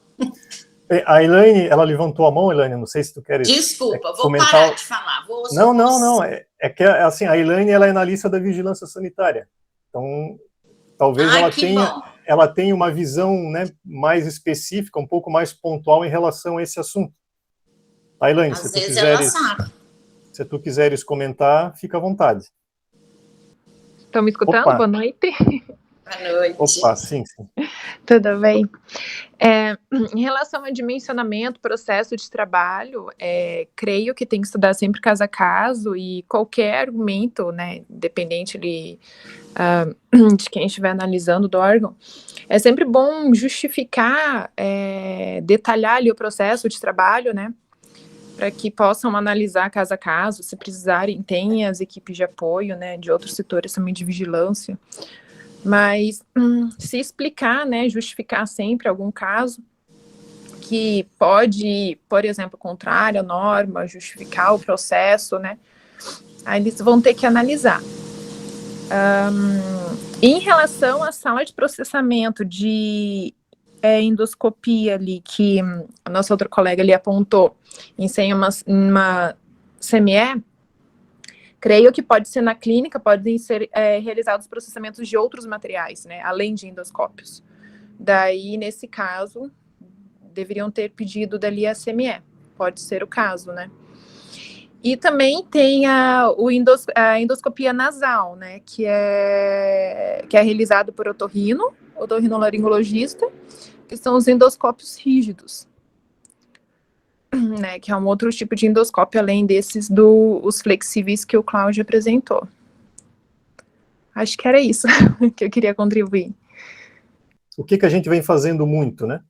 A Elaine, ela levantou a mão, Elaine, não sei se tu queres... Desculpa, vou comentar... parar de falar. Não, é que assim, a Elaine, ela é analista da vigilância sanitária, então talvez ela tenha uma visão, né, mais específica, um pouco mais pontual em relação a esse assunto. Tá, Elaine, se tu quiseres comentar, fica à vontade. Estão me escutando? Opa. Boa noite. Boa noite. Opa, sim. Tudo bem. Em relação ao dimensionamento, processo de trabalho, creio que tem que estudar sempre caso a caso e qualquer argumento, né, independente de quem estiver analisando do órgão, é sempre bom justificar, detalhar ali o processo de trabalho, né, para que possam analisar caso a caso, se precisarem, tem as equipes de apoio, né, de outros setores também de vigilância, mas se explicar, né, justificar sempre algum caso que pode, por exemplo, contrário à norma, justificar o processo, né, aí eles vão ter que analisar. Em relação à sala de processamento de endoscopia ali, que a nossa outra colega ali apontou, em ser uma CME, creio que pode ser na clínica, podem ser realizados processamentos de outros materiais, né, além de endoscópios. Daí, nesse caso, deveriam ter pedido dali a CME, pode ser o caso, né. E também tem a endoscopia nasal, né, que é realizado por otorrinolaringologista, que são os endoscópios rígidos, né, que é um outro tipo de endoscópio, além desses os flexíveis que o Cláudio apresentou. Acho que era isso que eu queria contribuir. O que a gente vem fazendo muito, né?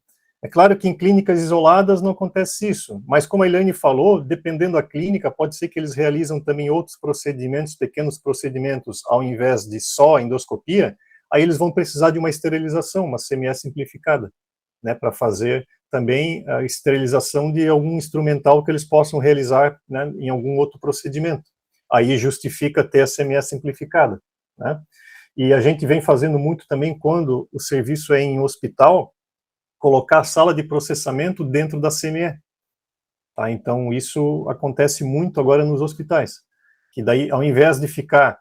É claro que em clínicas isoladas não acontece isso, mas como a Elaine falou, dependendo da clínica, pode ser que eles realizam também outros procedimentos, pequenos procedimentos, ao invés de só endoscopia, aí eles vão precisar de uma esterilização, uma CME simplificada, né, para fazer também a esterilização de algum instrumental que eles possam realizar, né, em algum outro procedimento. Aí justifica ter a CME simplificada, né? E a gente vem fazendo muito também quando o serviço é em hospital, colocar a sala de processamento dentro da CME. Tá? Então isso acontece muito agora nos hospitais, que daí ao invés de ficar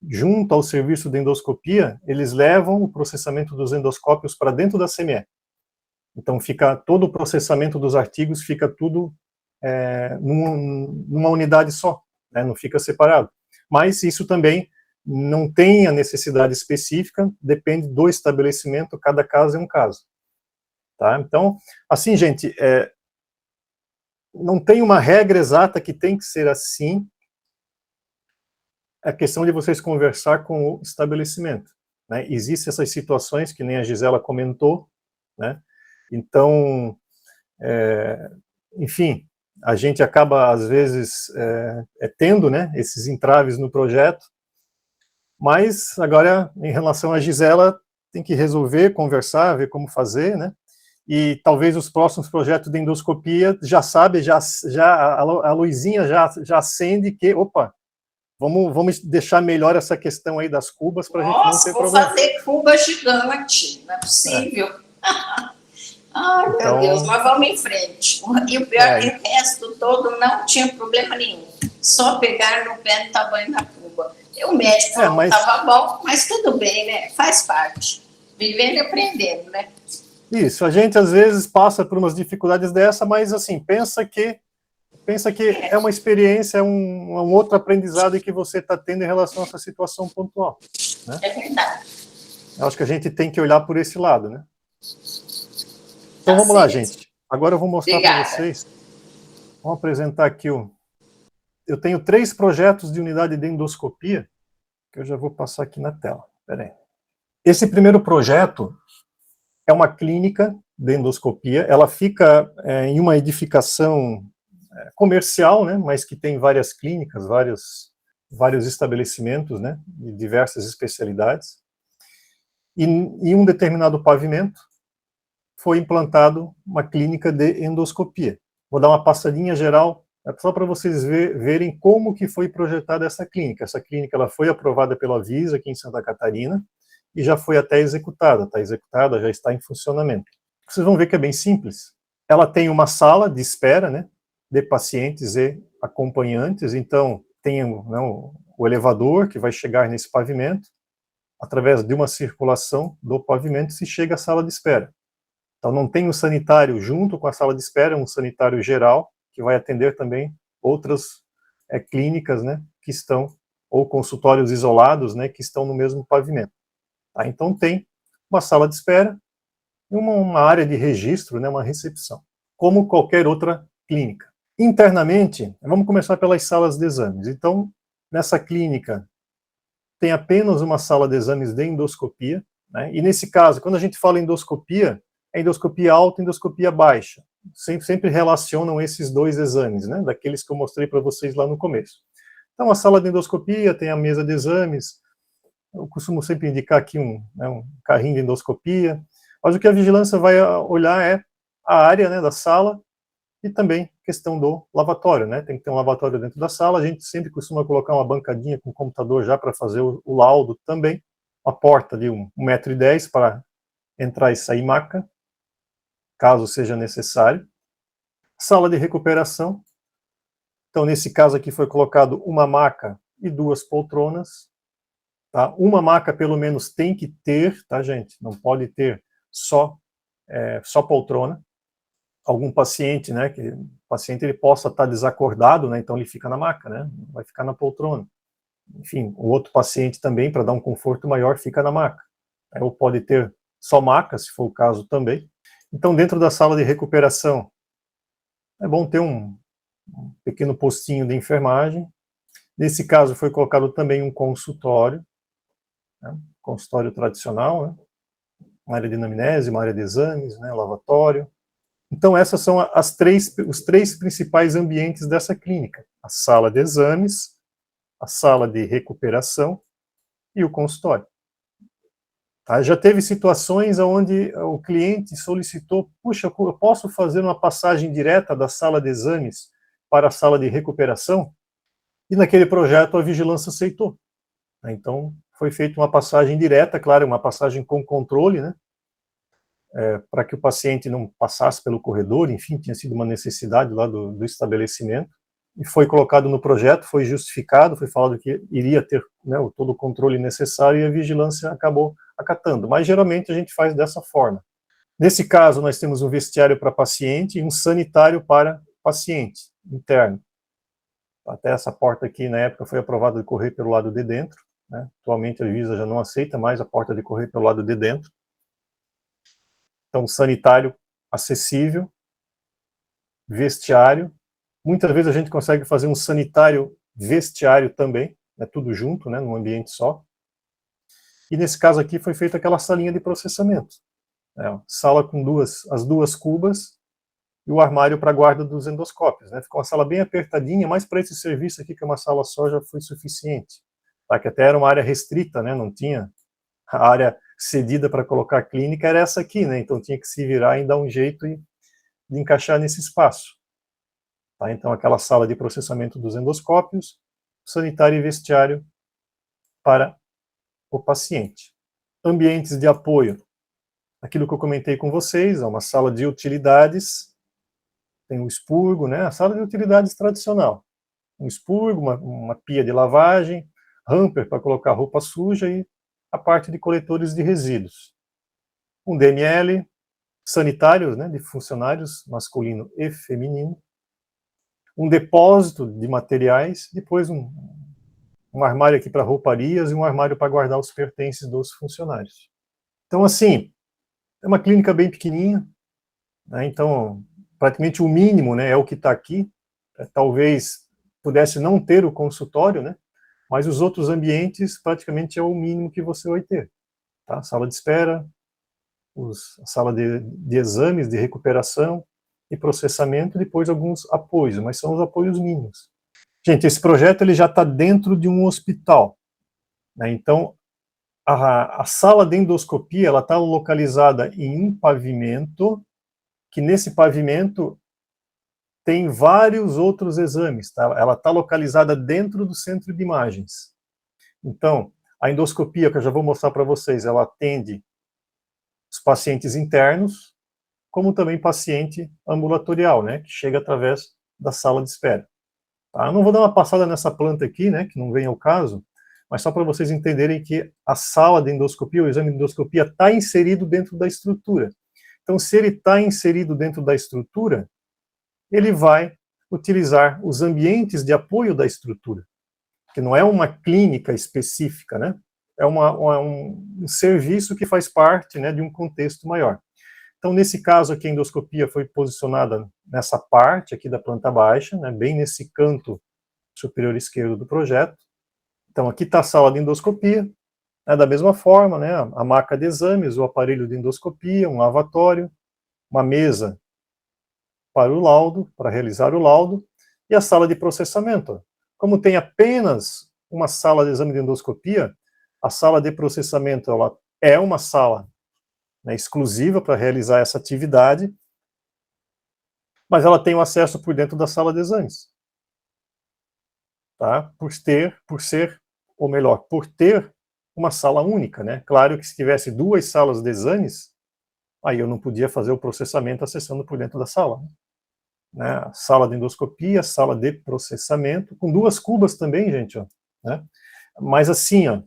junto ao serviço de endoscopia, eles levam o processamento dos endoscópios para dentro da CME. Então fica todo o processamento dos artigos, fica tudo numa unidade só, né? Não fica separado. Mas isso também não tem a necessidade específica, depende do estabelecimento, cada caso é um caso. Tá? Então, assim, gente, não tem uma regra exata que tem que ser assim, é questão de vocês conversar com o estabelecimento, né? Existem essas situações, que nem a Gisela comentou, né? Então, enfim, a gente acaba, às vezes, tendo, né, esses entraves no projeto, mas agora, em relação a Gisela, tem que resolver, conversar, ver como fazer, né? E talvez os próximos projetos de endoscopia já sabe, a luzinha já acende que, opa, vamos deixar melhor essa questão aí das cubas para a gente não ter problema. Nossa, vou fazer cuba gigante, não é possível. Ai, Então, meu Deus, mas vamos em frente. E o pior é que o resto todo não tinha problema nenhum. Só pegar no pé do tamanho da cuba. O médico falou que estava bom, mas tudo bem, né? Faz parte. Vivendo e aprendendo, né? Isso, a gente às vezes passa por umas dificuldades dessa, mas assim, pensa que é uma experiência, é um outro aprendizado que você está tendo em relação a essa situação pontual. Né? É verdade. Eu acho que a gente tem que olhar por esse lado, né? Então vamos lá, gente. Agora eu vou mostrar para vocês. Vamos apresentar aqui eu tenho 3 projetos de unidade de endoscopia, que eu já vou passar aqui na tela. Espera aí. Esse primeiro projeto é uma clínica de endoscopia. Ela fica em uma edificação comercial, né, mas que tem várias clínicas, vários estabelecimentos, né, de diversas especialidades. E em um determinado pavimento foi implantado uma clínica de endoscopia. Vou dar uma passadinha geral, só para vocês verem como que foi projetada essa clínica. Essa clínica ela foi aprovada pela Anvisa aqui em Santa Catarina e já foi até executada, já está em funcionamento. Vocês vão ver que é bem simples. Ela tem uma sala de espera, né, de pacientes e acompanhantes, então tem o elevador que vai chegar nesse pavimento, através de uma circulação do pavimento se chega à sala de espera. Então não tem um sanitário junto com a sala de espera, um sanitário geral, que vai atender também outras clínicas, né, que estão, ou consultórios isolados, né, que estão no mesmo pavimento. Tá? Então tem uma sala de espera e uma área de registro, né, uma recepção, como qualquer outra clínica. Internamente, vamos começar pelas salas de exames. Então, nessa clínica, tem apenas uma sala de exames de endoscopia, né? E nesse caso, quando a gente fala endoscopia, é endoscopia alta e endoscopia baixa. Sempre relacionam esses 2 exames, né? Daqueles que eu mostrei para vocês lá no começo. Então, a sala de endoscopia tem a mesa de exames. Eu costumo sempre indicar aqui um carrinho de endoscopia. Mas o que a vigilância vai olhar é a área, né, da sala e também questão do lavatório, né? Tem que ter um lavatório dentro da sala. A gente sempre costuma colocar uma bancadinha com computador já para fazer o laudo também. Uma porta de 1,10 m para entrar e sair maca, caso seja necessário. Sala de recuperação. Então, nesse caso aqui foi colocado uma maca e 2 poltronas. Tá? Uma maca, pelo menos, tem que ter, tá, gente? Não pode ter só poltrona. Algum paciente, né, que o paciente ele possa estar desacordado, né, então ele fica na maca, né, vai ficar na poltrona. Enfim, o outro paciente também, para dar um conforto maior, fica na maca. Ou pode ter só maca, se for o caso também. Então, dentro da sala de recuperação, é bom ter um pequeno postinho de enfermagem. Nesse caso, foi colocado também um consultório, né, consultório tradicional, né, uma área de anamnese, uma área de exames, né, lavatório. Então, essas são os 3 principais ambientes dessa clínica. A sala de exames, a sala de recuperação e o consultório. Tá? Já teve situações onde o cliente solicitou, puxa, eu posso fazer uma passagem direta da sala de exames para a sala de recuperação? E naquele projeto a vigilância aceitou. Então, foi feita uma passagem direta, claro, uma passagem com controle, né? Para que o paciente não passasse pelo corredor, enfim, tinha sido uma necessidade lá do estabelecimento, e foi colocado no projeto, foi justificado, foi falado que iria ter, né, todo o controle necessário, e a vigilância acabou acatando, mas geralmente a gente faz dessa forma. Nesse caso, nós temos um vestiário para paciente e um sanitário para paciente, interno. Até essa porta aqui, na época, foi aprovada de correr pelo lado de dentro, né? Atualmente a Anvisa já não aceita mais a porta de correr pelo lado de dentro. Então, sanitário acessível, vestiário. Muitas vezes a gente consegue fazer um sanitário vestiário também, né, tudo junto, né, num ambiente só. E nesse caso aqui foi feita aquela salinha de processamento. Sala com as duas cubas e o armário para guarda dos endoscópios. Né? Ficou uma sala bem apertadinha, mas para esse serviço aqui, que é uma sala só, já foi suficiente. Tá? Que até era uma área restrita, né? Não tinha a área cedida para colocar a clínica, era essa aqui, né? Então tinha que se virar e dar um jeito de encaixar nesse espaço. Tá? Então aquela sala de processamento dos endoscópios, sanitário e vestiário para o paciente. Ambientes de apoio. aquilo que eu comentei com vocês, é uma sala de utilidades, tem o expurgo, né, a sala de utilidades tradicional. Um expurgo, uma pia de lavagem, hamper para colocar roupa suja e a parte de coletores de resíduos. Um DML, sanitários, né, de funcionários masculino e feminino. Um depósito de materiais, depois um armário aqui para rouparias e um armário para guardar os pertences dos funcionários. Então, assim, é uma clínica bem pequenininha, né, então, praticamente o mínimo, né, é o que está aqui. Talvez pudesse não ter o consultório, né, mas os outros ambientes praticamente é o mínimo que você vai ter. Tá? Sala de espera, a sala de exames, de recuperação e processamento, depois alguns apoios, mas são os apoios mínimos. Gente, esse projeto ele já está dentro de um hospital, né? Então, a sala de endoscopia ela está localizada em um pavimento, que nesse pavimento tem vários outros exames, tá? Ela está localizada dentro do centro de imagens. Então, a endoscopia, que eu já vou mostrar para vocês, ela atende os pacientes internos, como também paciente ambulatorial, né, que chega através da sala de espera. Tá? Eu não vou dar uma passada nessa planta aqui, né, que não vem ao caso, mas só para vocês entenderem que a sala de endoscopia, o exame de endoscopia, está inserido dentro da estrutura. Então, se ele está inserido dentro da estrutura, ele vai utilizar os ambientes de apoio da estrutura, que não é uma clínica específica, né? É um serviço que faz parte, né, de um contexto maior. Então, nesse caso aqui, a endoscopia foi posicionada nessa parte aqui da planta baixa, né, bem nesse canto superior esquerdo do projeto. Então, aqui está a sala de endoscopia, né, da mesma forma, né, a maca de exames, o aparelho de endoscopia, um lavatório, uma mesa para o laudo, para realizar o laudo, e a sala de processamento. Como tem apenas uma sala de exame de endoscopia, a sala de processamento ela é uma sala, né, exclusiva para realizar essa atividade, mas ela tem o acesso por dentro da sala de exames. Tá? Por ter uma sala única, né? Claro que se tivesse duas salas de exames, aí eu não podia fazer o processamento acessando por dentro da sala. Né? Sala de endoscopia, sala de processamento, com duas cubas também, gente, ó, né? Mas assim, ó,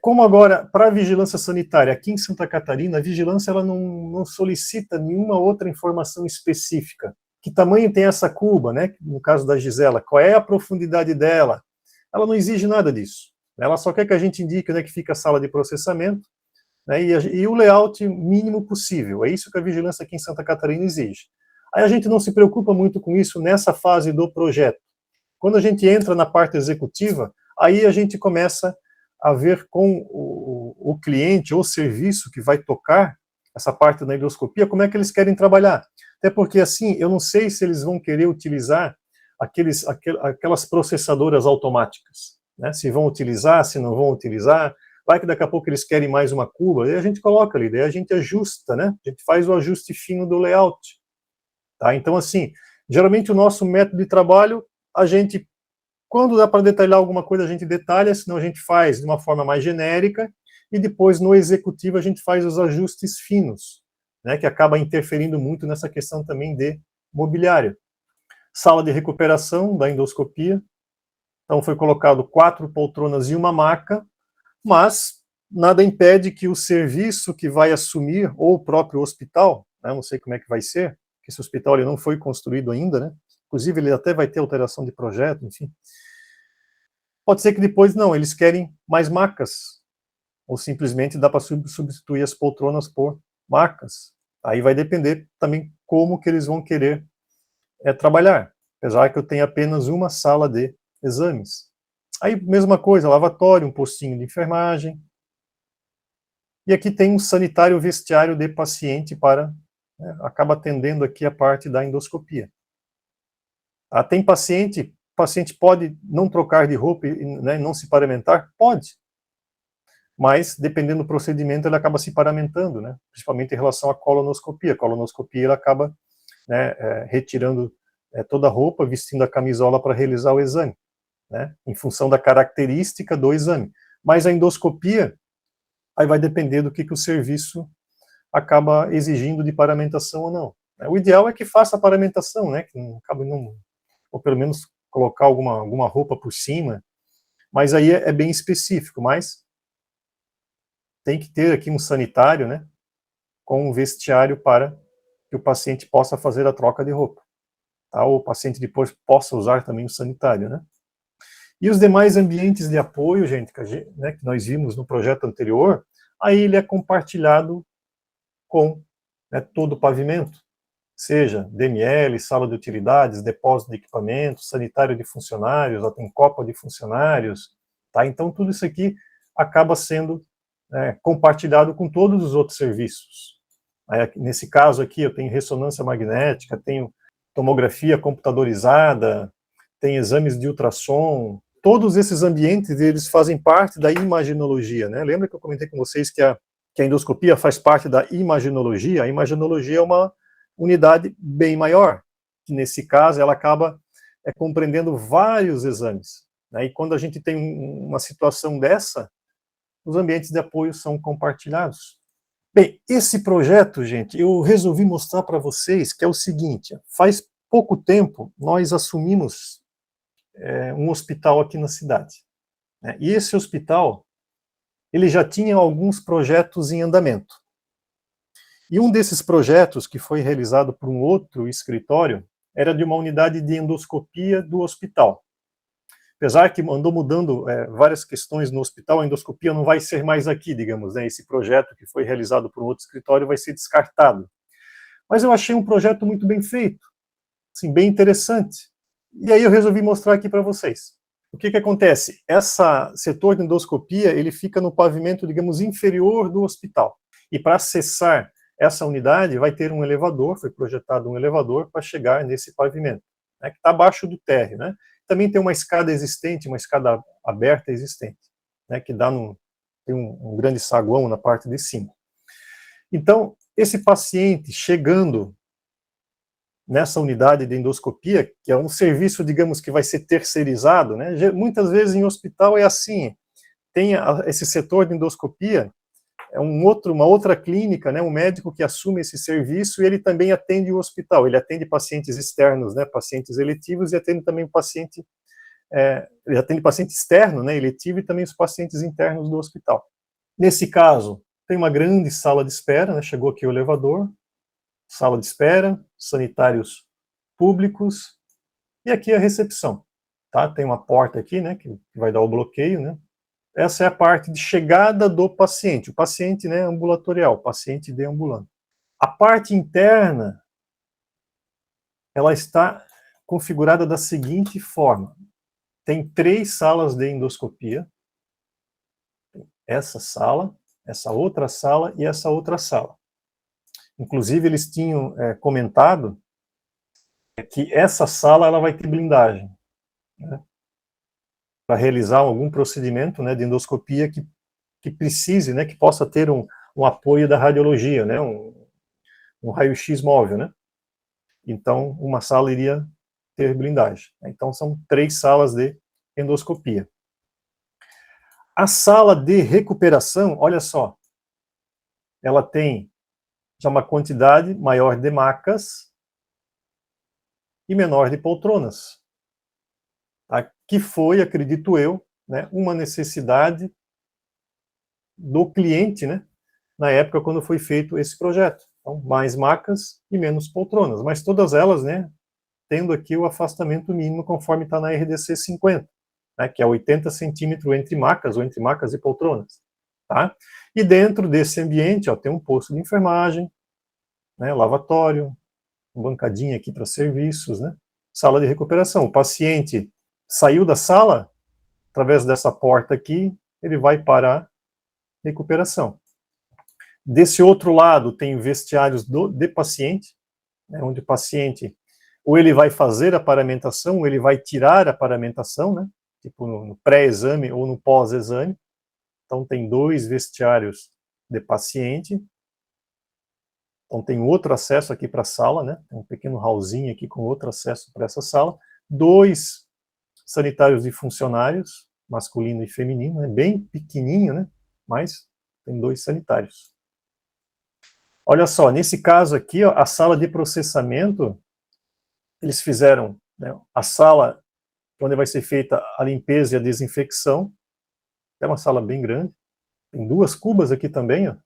como agora, para a vigilância sanitária, aqui em Santa Catarina, a vigilância ela não solicita nenhuma outra informação específica. Que tamanho tem essa cuba, né? No caso da Gisela, qual é a profundidade dela? Ela não exige nada disso. Ela só quer que a gente indique onde é que fica a sala de processamento, né, e o layout mínimo possível. É isso que a vigilância aqui em Santa Catarina exige. Aí a gente não se preocupa muito com isso nessa fase do projeto. Quando a gente entra na parte executiva, aí a gente começa a ver com o cliente ou o serviço que vai tocar essa parte da endoscopia, como é que eles querem trabalhar. Até porque, assim, eu não sei se eles vão querer utilizar aquelas processadoras automáticas, né? Se vão utilizar, se não vão utilizar. Vai que daqui a pouco eles querem mais uma cuba, daí a gente coloca ali, daí a gente ajusta, né? A gente faz o ajuste fino do layout. Tá? Então, assim, geralmente o nosso método de trabalho, a gente, quando dá para detalhar alguma coisa, a gente detalha, senão a gente faz de uma forma mais genérica, e depois no executivo a gente faz os ajustes finos, né, que acaba interferindo muito nessa questão também de mobiliário. Sala de recuperação da endoscopia, então foi colocado 4 poltronas e uma maca, mas nada impede que o serviço que vai assumir, ou o próprio hospital, né, não sei como é que vai ser, que esse hospital ele não foi construído ainda, né, inclusive ele até vai ter alteração de projeto, enfim. Pode ser que depois, não, eles querem mais macas, ou simplesmente dá para substituir as poltronas por macas. Aí vai depender também como que eles vão querer trabalhar, apesar que eu tenho apenas uma sala de exames. Aí, mesma coisa, lavatório, um postinho de enfermagem. E aqui tem um sanitário vestiário de paciente para, né, acaba atendendo aqui a parte da endoscopia. Tem paciente pode não trocar de roupa e, né, não se paramentar? Pode. Mas, dependendo do procedimento, ele acaba se paramentando, né? Principalmente em relação à colonoscopia. A colonoscopia, ela acaba, né, retirando toda a roupa, vestindo a camisola para realizar o exame, né? Em função da característica do exame. Mas a endoscopia, aí vai depender do que o serviço acaba exigindo de paramentação ou não. O ideal é que faça a paramentação, né, que não acabe não, ou pelo menos colocar alguma roupa por cima, mas aí é bem específico, mas tem que ter aqui um sanitário, né, com um vestiário para que o paciente possa fazer a troca de roupa, tá? Ou o paciente depois possa usar também o sanitário, né? E os demais ambientes de apoio, gente, que nós vimos no projeto anterior, aí ele é compartilhado com, né, todo o pavimento, seja DML, sala de utilidades, depósito de equipamentos, sanitário de funcionários, ó, tem copa de funcionários, tá? Então tudo isso aqui acaba sendo compartilhado com todos os outros serviços. Aí, nesse caso aqui eu tenho ressonância magnética, tenho tomografia computadorizada, tem exames de ultrassom. Todos esses ambientes, eles fazem parte da imaginologia, né? Lembra que eu comentei com vocês que a endoscopia faz parte da imaginologia? A imaginologia é uma unidade bem maior, que nesse caso ela acaba compreendendo vários exames, né? E quando a gente tem uma situação dessa, os ambientes de apoio são compartilhados. Bem, esse projeto, gente, eu resolvi mostrar para vocês que é o seguinte: faz pouco tempo nós assumimos um hospital aqui na cidade, né? E esse hospital, ele já tinha alguns projetos em andamento. E um desses projetos, que foi realizado por um outro escritório, era de uma unidade de endoscopia do hospital. Apesar que andou mudando várias questões no hospital, a endoscopia não vai ser mais aqui, digamos, né? Esse projeto que foi realizado por um outro escritório vai ser descartado. Mas eu achei um projeto muito bem feito, assim, bem interessante. E aí eu resolvi mostrar aqui para vocês. O que acontece? Esse setor de endoscopia, ele fica no pavimento, digamos, inferior do hospital. E para acessar essa unidade, vai ter um elevador, foi projetado um elevador para chegar nesse pavimento, né, que está abaixo do térreo, né? Também tem uma escada existente, uma escada aberta existente, né, que tem um grande saguão na parte de cima. Então, esse paciente chegando nessa unidade de endoscopia, que é um serviço, digamos, que vai ser terceirizado, né? Muitas vezes em hospital é assim, tem esse setor de endoscopia, é uma outra clínica, né, um médico que assume esse serviço, e ele também atende o hospital, ele atende pacientes externos, né, pacientes eletivos, e atende também ele atende paciente externo, né, eletivo, e também os pacientes internos do hospital. Nesse caso, tem uma grande sala de espera, né, chegou aqui o elevador, sala de espera, sanitários públicos, e aqui a recepção, tá? Tem uma porta aqui, né, que vai dar o bloqueio, né? Essa é a parte de chegada do paciente, o paciente, né, ambulatorial, o paciente deambulando. A parte interna, ela está configurada da seguinte forma: tem 3 salas de endoscopia, essa sala, essa outra sala e essa outra sala. Inclusive, eles tinham comentado que essa sala ela vai ter blindagem, né, para realizar algum procedimento, né, de endoscopia que precise, né, que possa ter um apoio da radiologia, né, um raio-x móvel, né. Então, uma sala iria ter blindagem. Então, são 3 salas de endoscopia. A sala de recuperação, olha só, ela tem já uma quantidade maior de macas e menor de poltronas, tá? Que foi, acredito eu, né, uma necessidade do cliente, né, na época quando foi feito esse projeto. Então, mais macas e menos poltronas, mas todas elas, né, tendo aqui o afastamento mínimo conforme está na RDC 50, né, que é 80 centímetros entre macas, ou entre macas e poltronas. Tá? E dentro desse ambiente, ó, tem um posto de enfermagem, né, lavatório, uma bancadinha aqui para serviços, né, sala de recuperação. O paciente saiu da sala, através dessa porta aqui, ele vai para a recuperação. Desse outro lado, tem vestiários de paciente, né, onde o paciente, ou ele vai fazer a paramentação, ou ele vai tirar a paramentação, né, tipo no pré-exame ou no pós-exame. Então, tem 2 vestiários de paciente. Então, tem outro acesso aqui para a sala, né, tem um pequeno hallzinho aqui com outro acesso para essa sala. 2 sanitários de funcionários, masculino e feminino, né, bem pequenininho, né, mas tem 2 sanitários. Olha só, nesse caso aqui, ó, a sala de processamento, eles fizeram, né, a sala onde vai ser feita a limpeza e a desinfecção. É uma sala bem grande, tem 2 cubas aqui também, ó,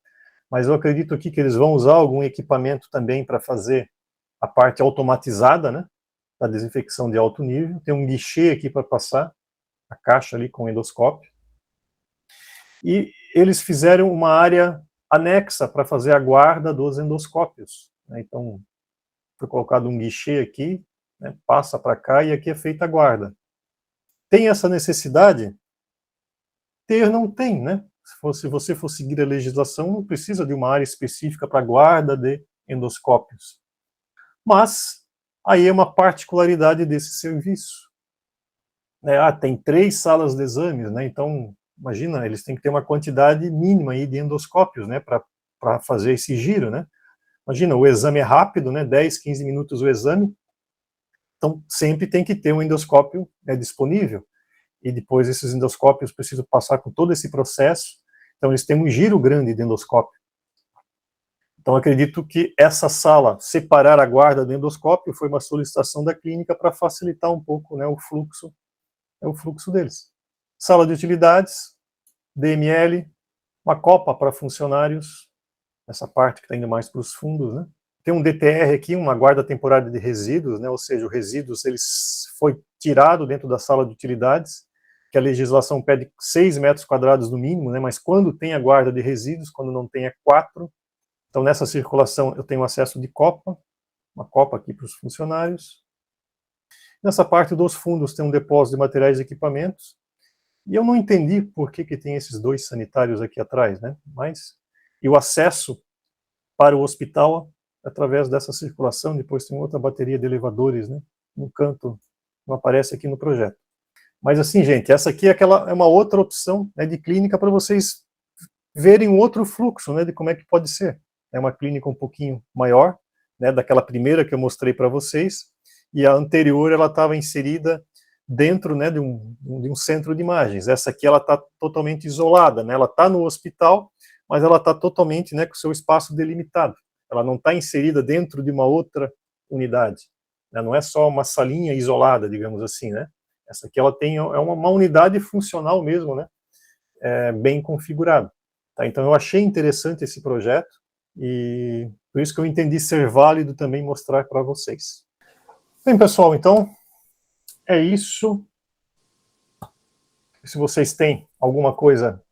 mas eu acredito aqui que eles vão usar algum equipamento também para fazer a parte automatizada, né, da desinfecção de alto nível. Tem um guichê aqui para passar a caixa ali com o endoscópio. E eles fizeram uma área anexa para fazer a guarda dos endoscópios, né? Então, foi colocado um guichê aqui, né, passa para cá e aqui é feita a guarda. Tem essa necessidade? Ter não tem, né? Se você for seguir a legislação, não precisa de uma área específica para guarda de endoscópios. Mas, aí é uma particularidade desse serviço. Tem 3 salas de exames, né? Então, imagina, eles têm que ter uma quantidade mínima aí de endoscópios, né, para fazer esse giro, né? Imagina, o exame é rápido, né, 10, 15 minutos o exame, então sempre tem que ter um endoscópio, né, disponível, e depois esses endoscópios precisam passar com todo esse processo, então eles têm um giro grande de endoscópio. Então acredito que essa sala, separar a guarda do endoscópio, foi uma solicitação da clínica para facilitar um pouco, né, o fluxo deles. Sala de utilidades, DML, uma copa para funcionários, essa parte que está indo mais para os fundos, né? Tem um DTR aqui, uma guarda temporária de resíduos, né? Ou seja, os resíduos foi tirado dentro da sala de utilidades, que a legislação pede 6 metros quadrados no mínimo, né? Mas quando tem a guarda de resíduos, quando não tem é 4. Então nessa circulação eu tenho acesso de copa, uma copa aqui para os funcionários. Nessa parte dos fundos tem um depósito de materiais e equipamentos, e eu não entendi por que tem esses 2 sanitários aqui atrás, né? E o acesso para o hospital através dessa circulação, depois tem outra bateria de elevadores, né? No canto, não aparece aqui no projeto. Mas assim, gente, essa aqui é uma outra opção, né, de clínica para vocês verem um outro fluxo, né, de como é que pode ser. É uma clínica um pouquinho maior, né, daquela primeira que eu mostrei para vocês, e a anterior ela estava inserida dentro, né, de um centro de imagens. Essa aqui ela está totalmente isolada, né, ela está no hospital, mas ela está totalmente, né, com o seu espaço delimitado. Ela não está inserida dentro de uma outra unidade, né, não é só uma salinha isolada, digamos assim, né. Essa aqui ela tem, é uma unidade funcional mesmo, né, bem configurada. Tá? Então eu achei interessante esse projeto, e por isso que eu entendi ser válido também mostrar para vocês. Bem, pessoal, então é isso. Se vocês têm alguma coisa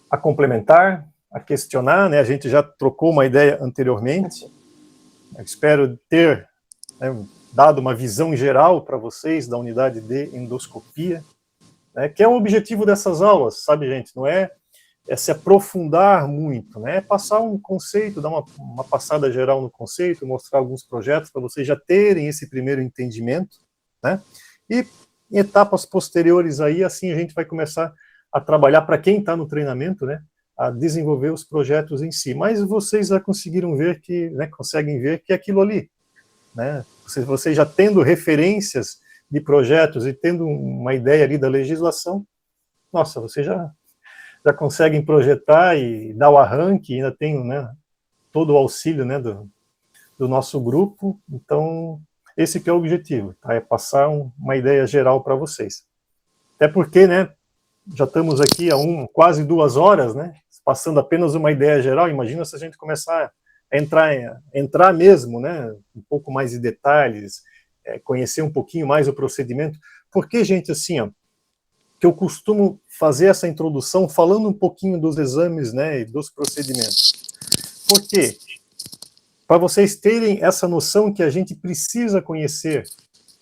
a complementar, a questionar, né? A gente já trocou uma ideia anteriormente. Eu espero ter, né, dado uma visão geral para vocês da unidade de endoscopia, né, que é o objetivo dessas aulas, sabe, gente? Não é se aprofundar muito, né? É passar um conceito, dar uma passada geral no conceito, mostrar alguns projetos para vocês já terem esse primeiro entendimento, né? E em etapas posteriores aí, assim a gente vai começar a trabalhar, para quem está no treinamento, né, a desenvolver os projetos em si. Mas vocês já conseguiram ver que, né, conseguem ver que é aquilo ali, né? Vocês já tendo referências de projetos e tendo uma ideia ali da legislação, nossa, vocês já conseguem projetar e dar o arranque, ainda tem, né, todo o auxílio, né, do nosso grupo. Então esse que é o objetivo, tá? É passar uma ideia geral para vocês. Até porque, né, já estamos aqui há quase 2 horas, né, passando apenas uma ideia geral. Imagina se a gente começar a entrar mesmo, né, um pouco mais de detalhes, conhecer um pouquinho mais o procedimento. Porque, gente, assim, ó, que eu costumo fazer essa introdução falando um pouquinho dos exames, né, e dos procedimentos. Por quê? Para vocês terem essa noção que a gente precisa conhecer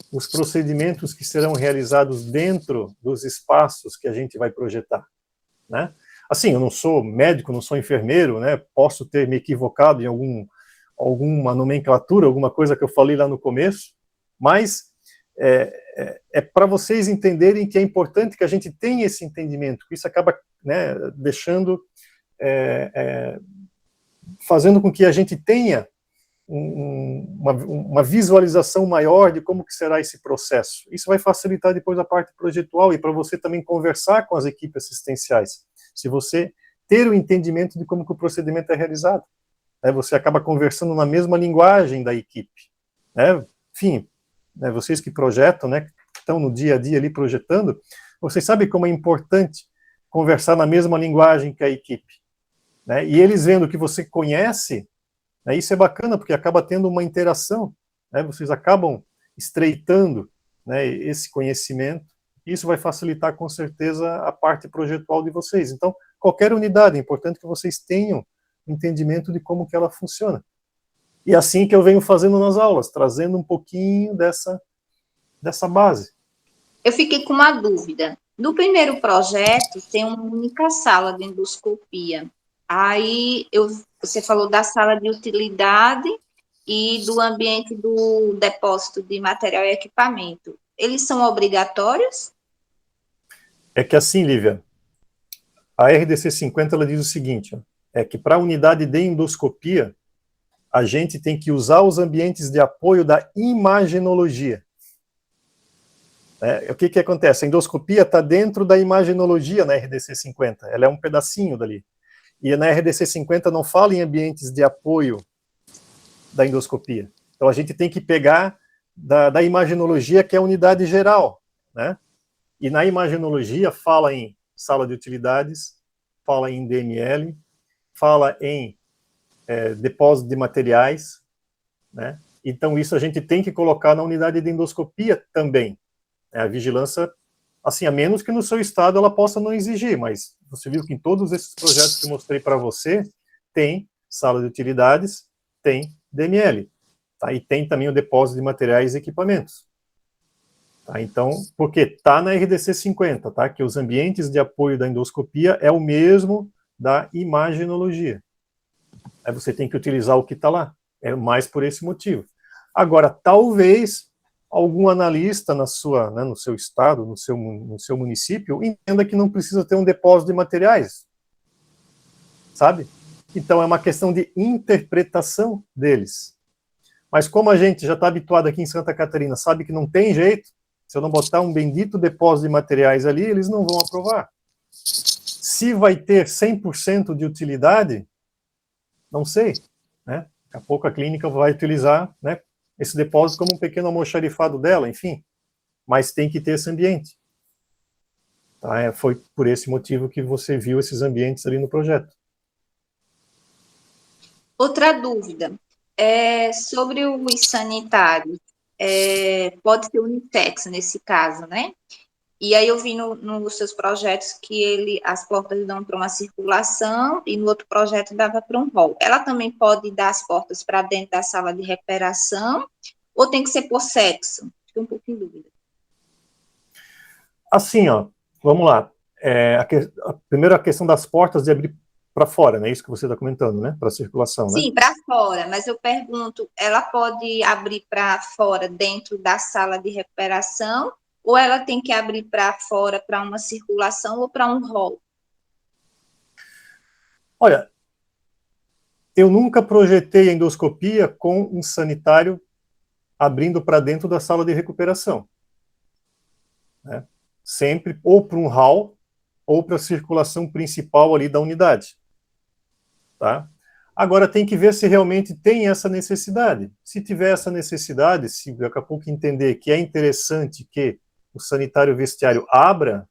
os procedimentos que serão realizados dentro dos espaços que a gente vai projetar, né? Assim, eu não sou médico, não sou enfermeiro, né? Posso ter me equivocado em alguma nomenclatura, alguma coisa que eu falei lá no começo, mas é para vocês entenderem que é importante que a gente tenha esse entendimento, que isso acaba, né, deixando, fazendo com que a gente tenha uma visualização maior de como que será esse processo. Isso vai facilitar depois a parte projetual e para você também conversar com as equipes assistenciais, se você ter o entendimento de como que o procedimento é realizado, né, você acaba conversando na mesma linguagem da equipe, né? Enfim, né, vocês que projetam, né, que estão no dia a dia ali projetando, vocês sabem como é importante conversar na mesma linguagem que a equipe, né? E eles vendo que você conhece, né, isso é bacana, porque acaba tendo uma interação, né, vocês acabam estreitando, né, esse conhecimento, e isso vai facilitar com certeza a parte projetual de vocês. Então, qualquer unidade, é importante que vocês tenham entendimento de como que ela funciona. E assim que eu venho fazendo nas aulas, trazendo um pouquinho dessa base. Eu fiquei com uma dúvida. No primeiro projeto, tem uma única sala de endoscopia. Aí, você falou da sala de utilidade e do ambiente do depósito de material e equipamento. Eles são obrigatórios? É que assim, Lívia, a RDC 50 ela diz o seguinte, ó, é que para a unidade de endoscopia, a gente tem que usar os ambientes de apoio da imagenologia. O que acontece? A endoscopia está dentro da imagenologia na RDC 50, ela é um pedacinho dali. E na RDC 50 não fala em ambientes de apoio da endoscopia. Então a gente tem que pegar da imagenologia, que é a unidade geral, né? E na imagenologia fala em sala de utilidades, fala em DML, fala em depósito de materiais, né? Então isso a gente tem que colocar na unidade de endoscopia também. A vigilância, assim, a menos que no seu estado ela possa não exigir, mas você viu que em todos esses projetos que eu mostrei para você, tem sala de utilidades, tem DML, tá? E tem também o depósito de materiais e equipamentos. Tá? Então, porque está na RDC 50, tá? Que os ambientes de apoio da endoscopia é o mesmo da imagenologia. Aí você tem que utilizar o que está lá, é mais por esse motivo. Agora, talvez algum analista na sua, né, no seu estado, no seu município, entenda que não precisa ter um depósito de materiais, sabe? Então é uma questão de interpretação deles. Mas como a gente já está habituado aqui em Santa Catarina, sabe que não tem jeito, se eu não botar um bendito depósito de materiais ali, eles não vão aprovar. Se vai ter 100% de utilidade, não sei, né? Daqui a pouco a clínica vai utilizar, né, esse depósito como um pequeno almoxarifado dela, enfim, mas tem que ter esse ambiente. Tá? Foi por esse motivo que você viu esses ambientes ali no projeto. Outra dúvida é sobre os sanitários. Pode ser unissex nesse caso, né? E aí eu vi nos seus projetos que as portas dão para uma circulação e no outro projeto dava para um hall. Ela também pode dar as portas para dentro da sala de recuperação ou tem que ser por sexo? Fiquei um pouco em dúvida. Assim, ó, vamos lá. Primeiro a questão das portas de abrir para fora, né? Isso que você está comentando, né? Para circulação, né? Sim, para fora, mas eu pergunto, ela pode abrir para fora dentro da sala de recuperação ou ela tem que abrir para fora para uma circulação ou para um hall? Olha, eu nunca projetei a endoscopia com um sanitário abrindo para dentro da sala de recuperação, né? Sempre ou para um hall ou para a circulação principal ali da unidade, tá? Agora tem que ver se realmente tem essa necessidade. Se tiver essa necessidade, se daqui a pouco entender que é interessante que o sanitário vestiário abra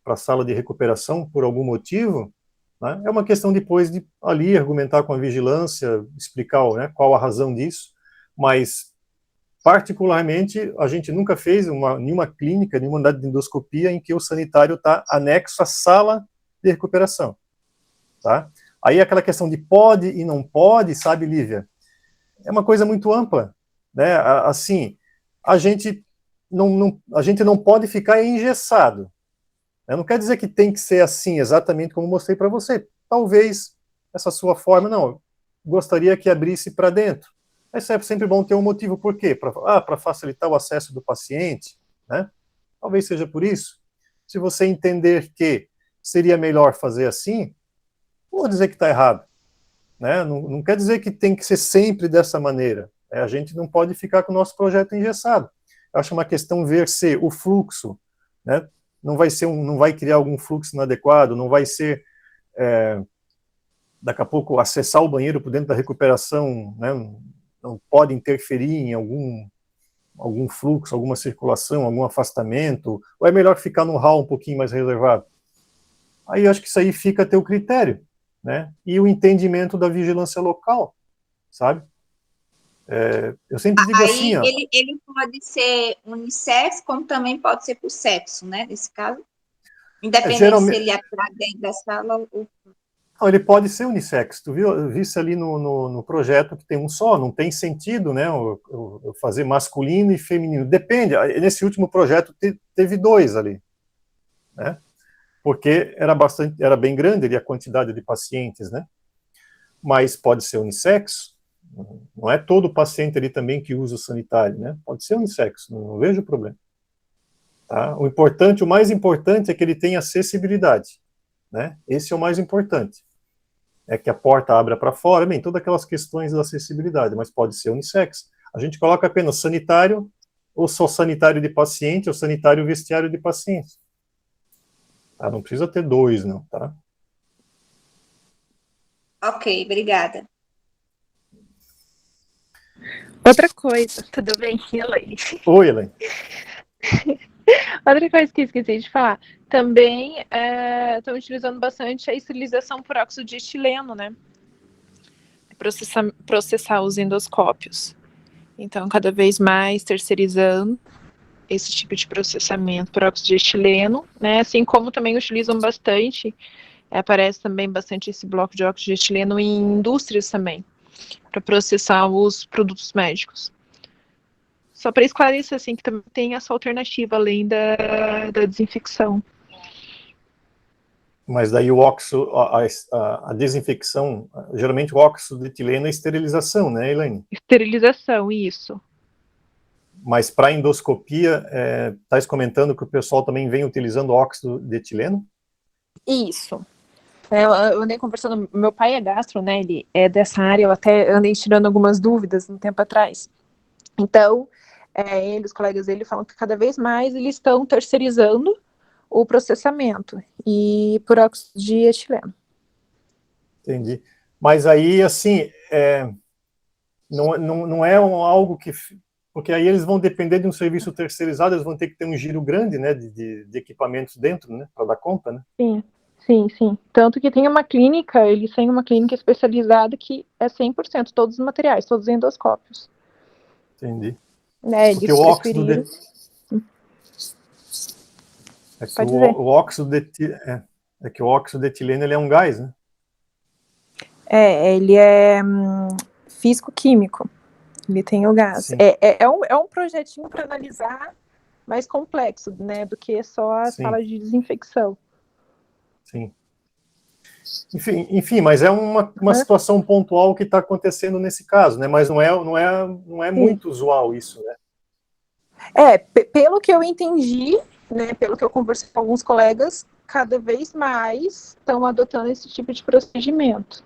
para a sala de recuperação por algum motivo, né, é uma questão depois de ali argumentar com a vigilância, explicar, né, qual a razão disso, mas particularmente a gente nunca fez nenhuma clínica, nenhuma unidade de endoscopia em que o sanitário está anexo à sala de recuperação, tá? Aí aquela questão de pode e não pode, sabe, Lívia, é uma coisa muito ampla, né? Assim, a gente não pode ficar engessado. Não quer dizer que tem que ser assim, exatamente como mostrei para você. Talvez essa sua forma, não, gostaria que abrisse para dentro. Mas é sempre bom ter um motivo. Por quê? Para facilitar o acesso do paciente, né? Talvez seja por isso. Se você entender que seria melhor fazer assim, não vou dizer que está errado, né? Não quer dizer que tem que ser sempre dessa maneira. A gente não pode ficar com o nosso projeto engessado. Eu acho uma questão ver se o fluxo, né, não vai criar algum fluxo inadequado, não vai ser daqui a pouco acessar o banheiro por dentro da recuperação, né, não pode interferir em algum fluxo, alguma circulação, algum afastamento, ou é melhor ficar num hall um pouquinho mais reservado? Aí eu acho que isso aí fica a teu critério, né? E o entendimento da vigilância local, sabe? Eu sempre digo assim, ó. Ele pode ser unissex, como também pode ser por sexo, né? Nesse caso. Independente se ele é para dentro da sala ou... Não, ele pode ser unissex. Tu visse ali no projeto que tem um só, não tem sentido, né? Eu fazer masculino e feminino. Depende. Nesse último projeto teve 2 ali, né? Porque era bem grande ali a quantidade de pacientes, né? Mas pode ser unissex. Não é todo paciente ali também que usa o sanitário, né? Pode ser unissex, não vejo problema. Tá? O mais importante é que ele tenha acessibilidade, né? Esse é o mais importante. É que a porta abra para fora, bem, todas aquelas questões da acessibilidade, mas pode ser unissex. A gente coloca apenas sanitário, ou só sanitário de paciente, ou sanitário vestiário de paciente. Tá? Não precisa ter 2, não, tá? Ok, obrigada. Outra coisa, tudo bem, Elaine? Oi, Elaine. Outra coisa que eu esqueci de falar, também estão utilizando bastante a esterilização por óxido de etileno, né? Processar os endoscópios. Então, cada vez mais terceirizando esse tipo de processamento por óxido de etileno, né? Assim como também utilizam bastante, aparece também bastante esse bloco de óxido de etileno em indústrias também, para processar os produtos médicos. Só para esclarecer, assim, que também tem essa alternativa, além da desinfecção. Mas daí o óxido, a desinfecção, geralmente o óxido de etileno é esterilização, né, Elaine? Esterilização, isso. Mas para endoscopia, estás comentando que o pessoal também vem utilizando óxido de etileno? Isso. Eu andei conversando, meu pai é gastro, né, ele é dessa área, eu até andei tirando algumas dúvidas um tempo atrás. Então, os colegas dele falam que cada vez mais eles estão terceirizando o processamento e por óxido de etileno. Entendi. Mas aí, assim, não é algo que... Porque aí eles vão depender de um serviço terceirizado, eles vão ter que ter um giro grande, né, de equipamentos dentro, né, para dar conta, né? Sim. Tanto que tem uma clínica, eles têm uma clínica especializada que é 100% todos os materiais, todos os endoscópios. Entendi. Porque o óxido de... o óxido de etileno ele é um gás, né? Ele é físico-químico. Ele tem o gás. É um projetinho para analisar mais complexo, né, do que só a sala de desinfecção. Sim. Enfim, mas é uma situação pontual que está acontecendo nesse caso, né? Mas não é muito usual isso, né? Pelo que eu entendi, né, pelo que eu conversei com alguns colegas, cada vez mais estão adotando esse tipo de procedimento.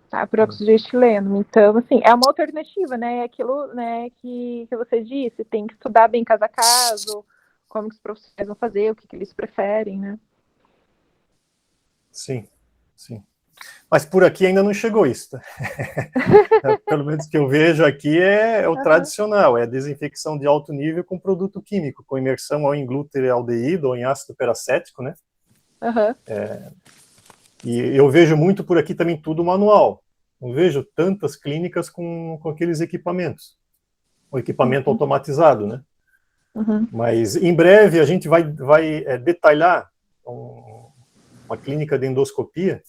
Tá, por óxido de etileno. Então, assim, é uma alternativa, né? É aquilo, né, que você disse, tem que estudar bem caso a caso, como que os profissionais vão fazer, o que eles preferem, né? Sim. Mas por aqui ainda não chegou isso, tá? Pelo menos que eu vejo aqui é o tradicional, é a desinfecção de alto nível com produto químico, com imersão ou em glúterealdeído ou em ácido peracético, né? E eu vejo muito por aqui também tudo manual. Não vejo tantas clínicas com aqueles equipamentos. O equipamento automatizado, né? Mas em breve a gente vai detalhar uma clínica de endoscopia,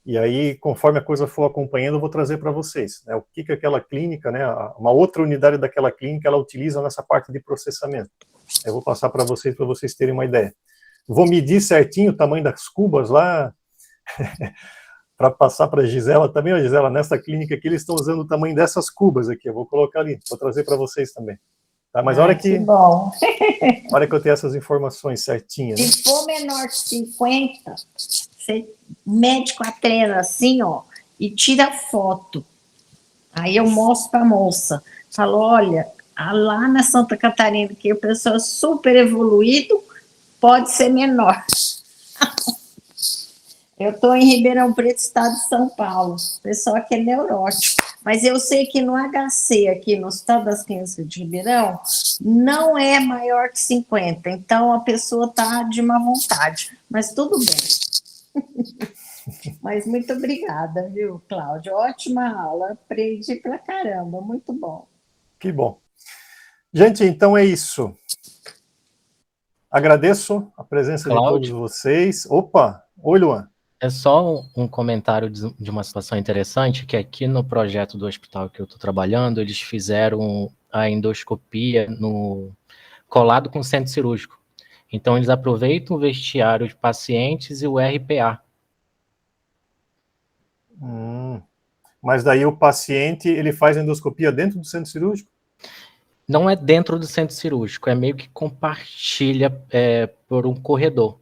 e aí, conforme a coisa for acompanhando, eu vou trazer para vocês, né, o que aquela clínica, né, uma outra unidade daquela clínica, ela utiliza nessa parte de processamento. Eu vou passar para vocês terem uma ideia. Vou medir certinho o tamanho das cubas lá, para passar para a Gisela também. Ó, Gisela, nessa clínica aqui, eles estão usando o tamanho dessas cubas aqui, eu vou colocar ali, vou trazer para vocês também. Tá? Mas que bom. A hora que eu tenho essas informações certinhas. Se for menor de 50, você mede com a trena assim, ó, e tira foto. Aí eu mostro para a moça. Falo, olha, lá na Santa Catarina, que o pessoal é super evoluído, pode ser menor. Eu estou em Ribeirão Preto, estado de São Paulo. O pessoal aqui é neurótico. Mas eu sei que no HC, aqui no Hospital das Crianças de Ribeirão, não é maior que 50. Então, a pessoa está de má vontade. Mas tudo bem. Mas muito obrigada, viu, Cláudio? Ótima aula. Aprendi pra caramba. Muito bom. Que bom. Gente, então é isso. Agradeço a presença de todos vocês. Opa! Oi, Luan. É só um comentário de uma situação interessante, que aqui no projeto do hospital que eu estou trabalhando, eles fizeram a endoscopia colado com o centro cirúrgico. Então, eles aproveitam o vestiário de pacientes e o RPA. Mas daí o paciente, ele faz endoscopia dentro do centro cirúrgico? Não é dentro do centro cirúrgico, é meio que compartilha por um corredor.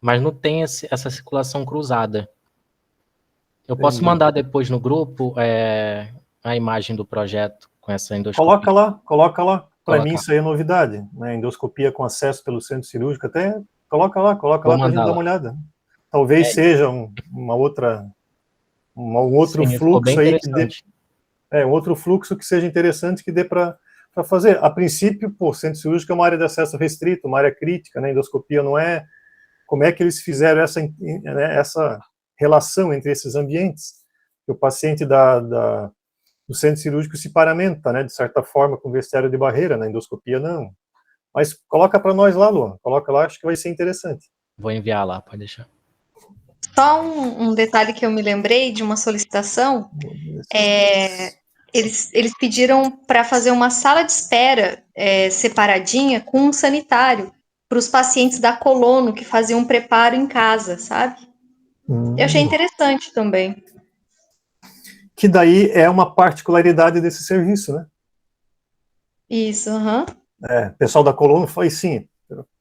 Mas não tem essa circulação cruzada. Eu posso mandar depois no grupo a imagem do projeto com essa endoscopia. Coloca lá. Para mim isso aí é novidade, né? Endoscopia com acesso pelo centro cirúrgico, até coloca lá para a gente dar uma olhada. Talvez seja um outro fluxo aí que dê, um outro fluxo que seja interessante, que dê para fazer. A princípio, centro cirúrgico é uma área de acesso restrito, uma área crítica, né? Endoscopia não é. Como é que eles fizeram essa relação entre esses ambientes? O paciente do centro cirúrgico se paramenta, né, de certa forma, com vestiário de barreira, na endoscopia não. Mas coloca para nós lá, Luan. Coloca lá, acho que vai ser interessante. Vou enviar lá, pode deixar. Só um detalhe que eu me lembrei de uma solicitação. Eles pediram para fazer uma sala de espera separadinha com um sanitário para os pacientes da colono que faziam um preparo em casa, sabe? Eu achei interessante também. Que daí é uma particularidade desse serviço, né? Isso, aham. O pessoal da colono faz sim.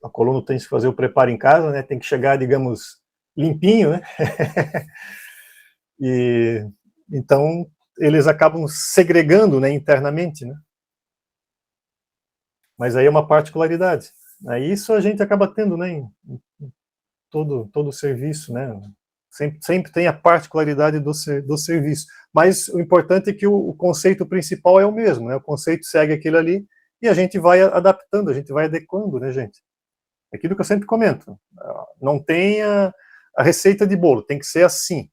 A colono tem que fazer o preparo em casa, né? Tem que chegar, digamos, limpinho, né? E então eles acabam segregando, né, internamente, né? Mas aí é uma particularidade. Isso a gente acaba tendo, né, em todo o serviço, né? Sempre tem a particularidade do serviço. Mas o importante é que o conceito principal é o mesmo, né? O conceito segue aquele ali e a gente vai adaptando, a gente vai adequando, né, gente? É aquilo que eu sempre comento. Não tem a receita de bolo, tem que ser assim.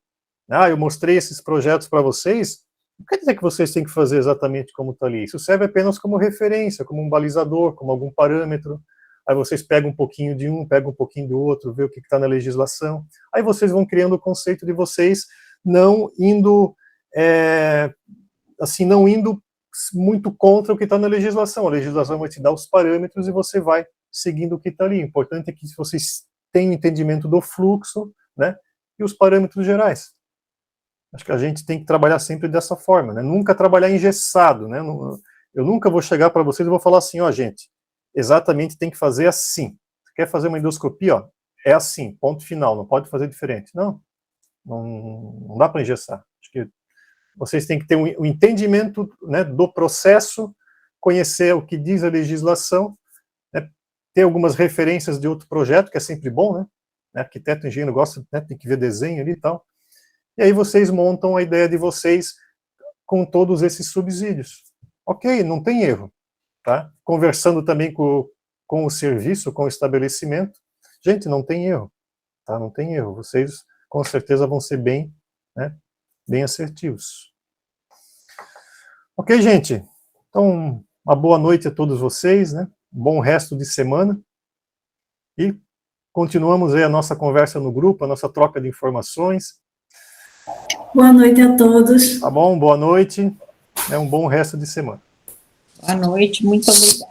Eu mostrei esses projetos para vocês, não quer dizer que vocês têm que fazer exatamente como está ali. Isso serve apenas como referência, como um balizador, como algum parâmetro. Aí vocês pegam um pouquinho de um, pegam um pouquinho do outro, vê o que está na legislação. Aí vocês vão criando o conceito de vocês, não indo muito contra o que está na legislação. A legislação vai te dar os parâmetros e você vai seguindo o que está ali. O importante é que vocês tenham entendimento do fluxo, né, e os parâmetros gerais. Acho que a gente tem que trabalhar sempre dessa forma, né? Nunca trabalhar engessado, né? Eu nunca vou chegar para vocês e vou falar assim, gente, exatamente tem que fazer assim. Você quer fazer uma endoscopia, é assim, ponto final, não pode fazer diferente. Não dá para engessar. Acho que vocês têm que ter um entendimento, né, do processo, conhecer o que diz a legislação, né, ter algumas referências de outro projeto, que é sempre bom, né? Arquiteto, engenheiro gosta, né, tem que ver desenho ali e tal. E aí vocês montam a ideia de vocês com todos esses subsídios. Ok, não tem erro. Tá? Conversando também com o serviço, com o estabelecimento. Gente, não tem erro. Tá? Não tem erro. Vocês, com certeza, vão ser bem assertivos. Ok, gente? Então, uma boa noite a todos vocês, né? Bom resto de semana. E continuamos aí a nossa conversa no grupo, a nossa troca de informações. Boa noite a todos. Tá bom, boa noite. Um bom resto de semana. Boa noite, muito obrigada.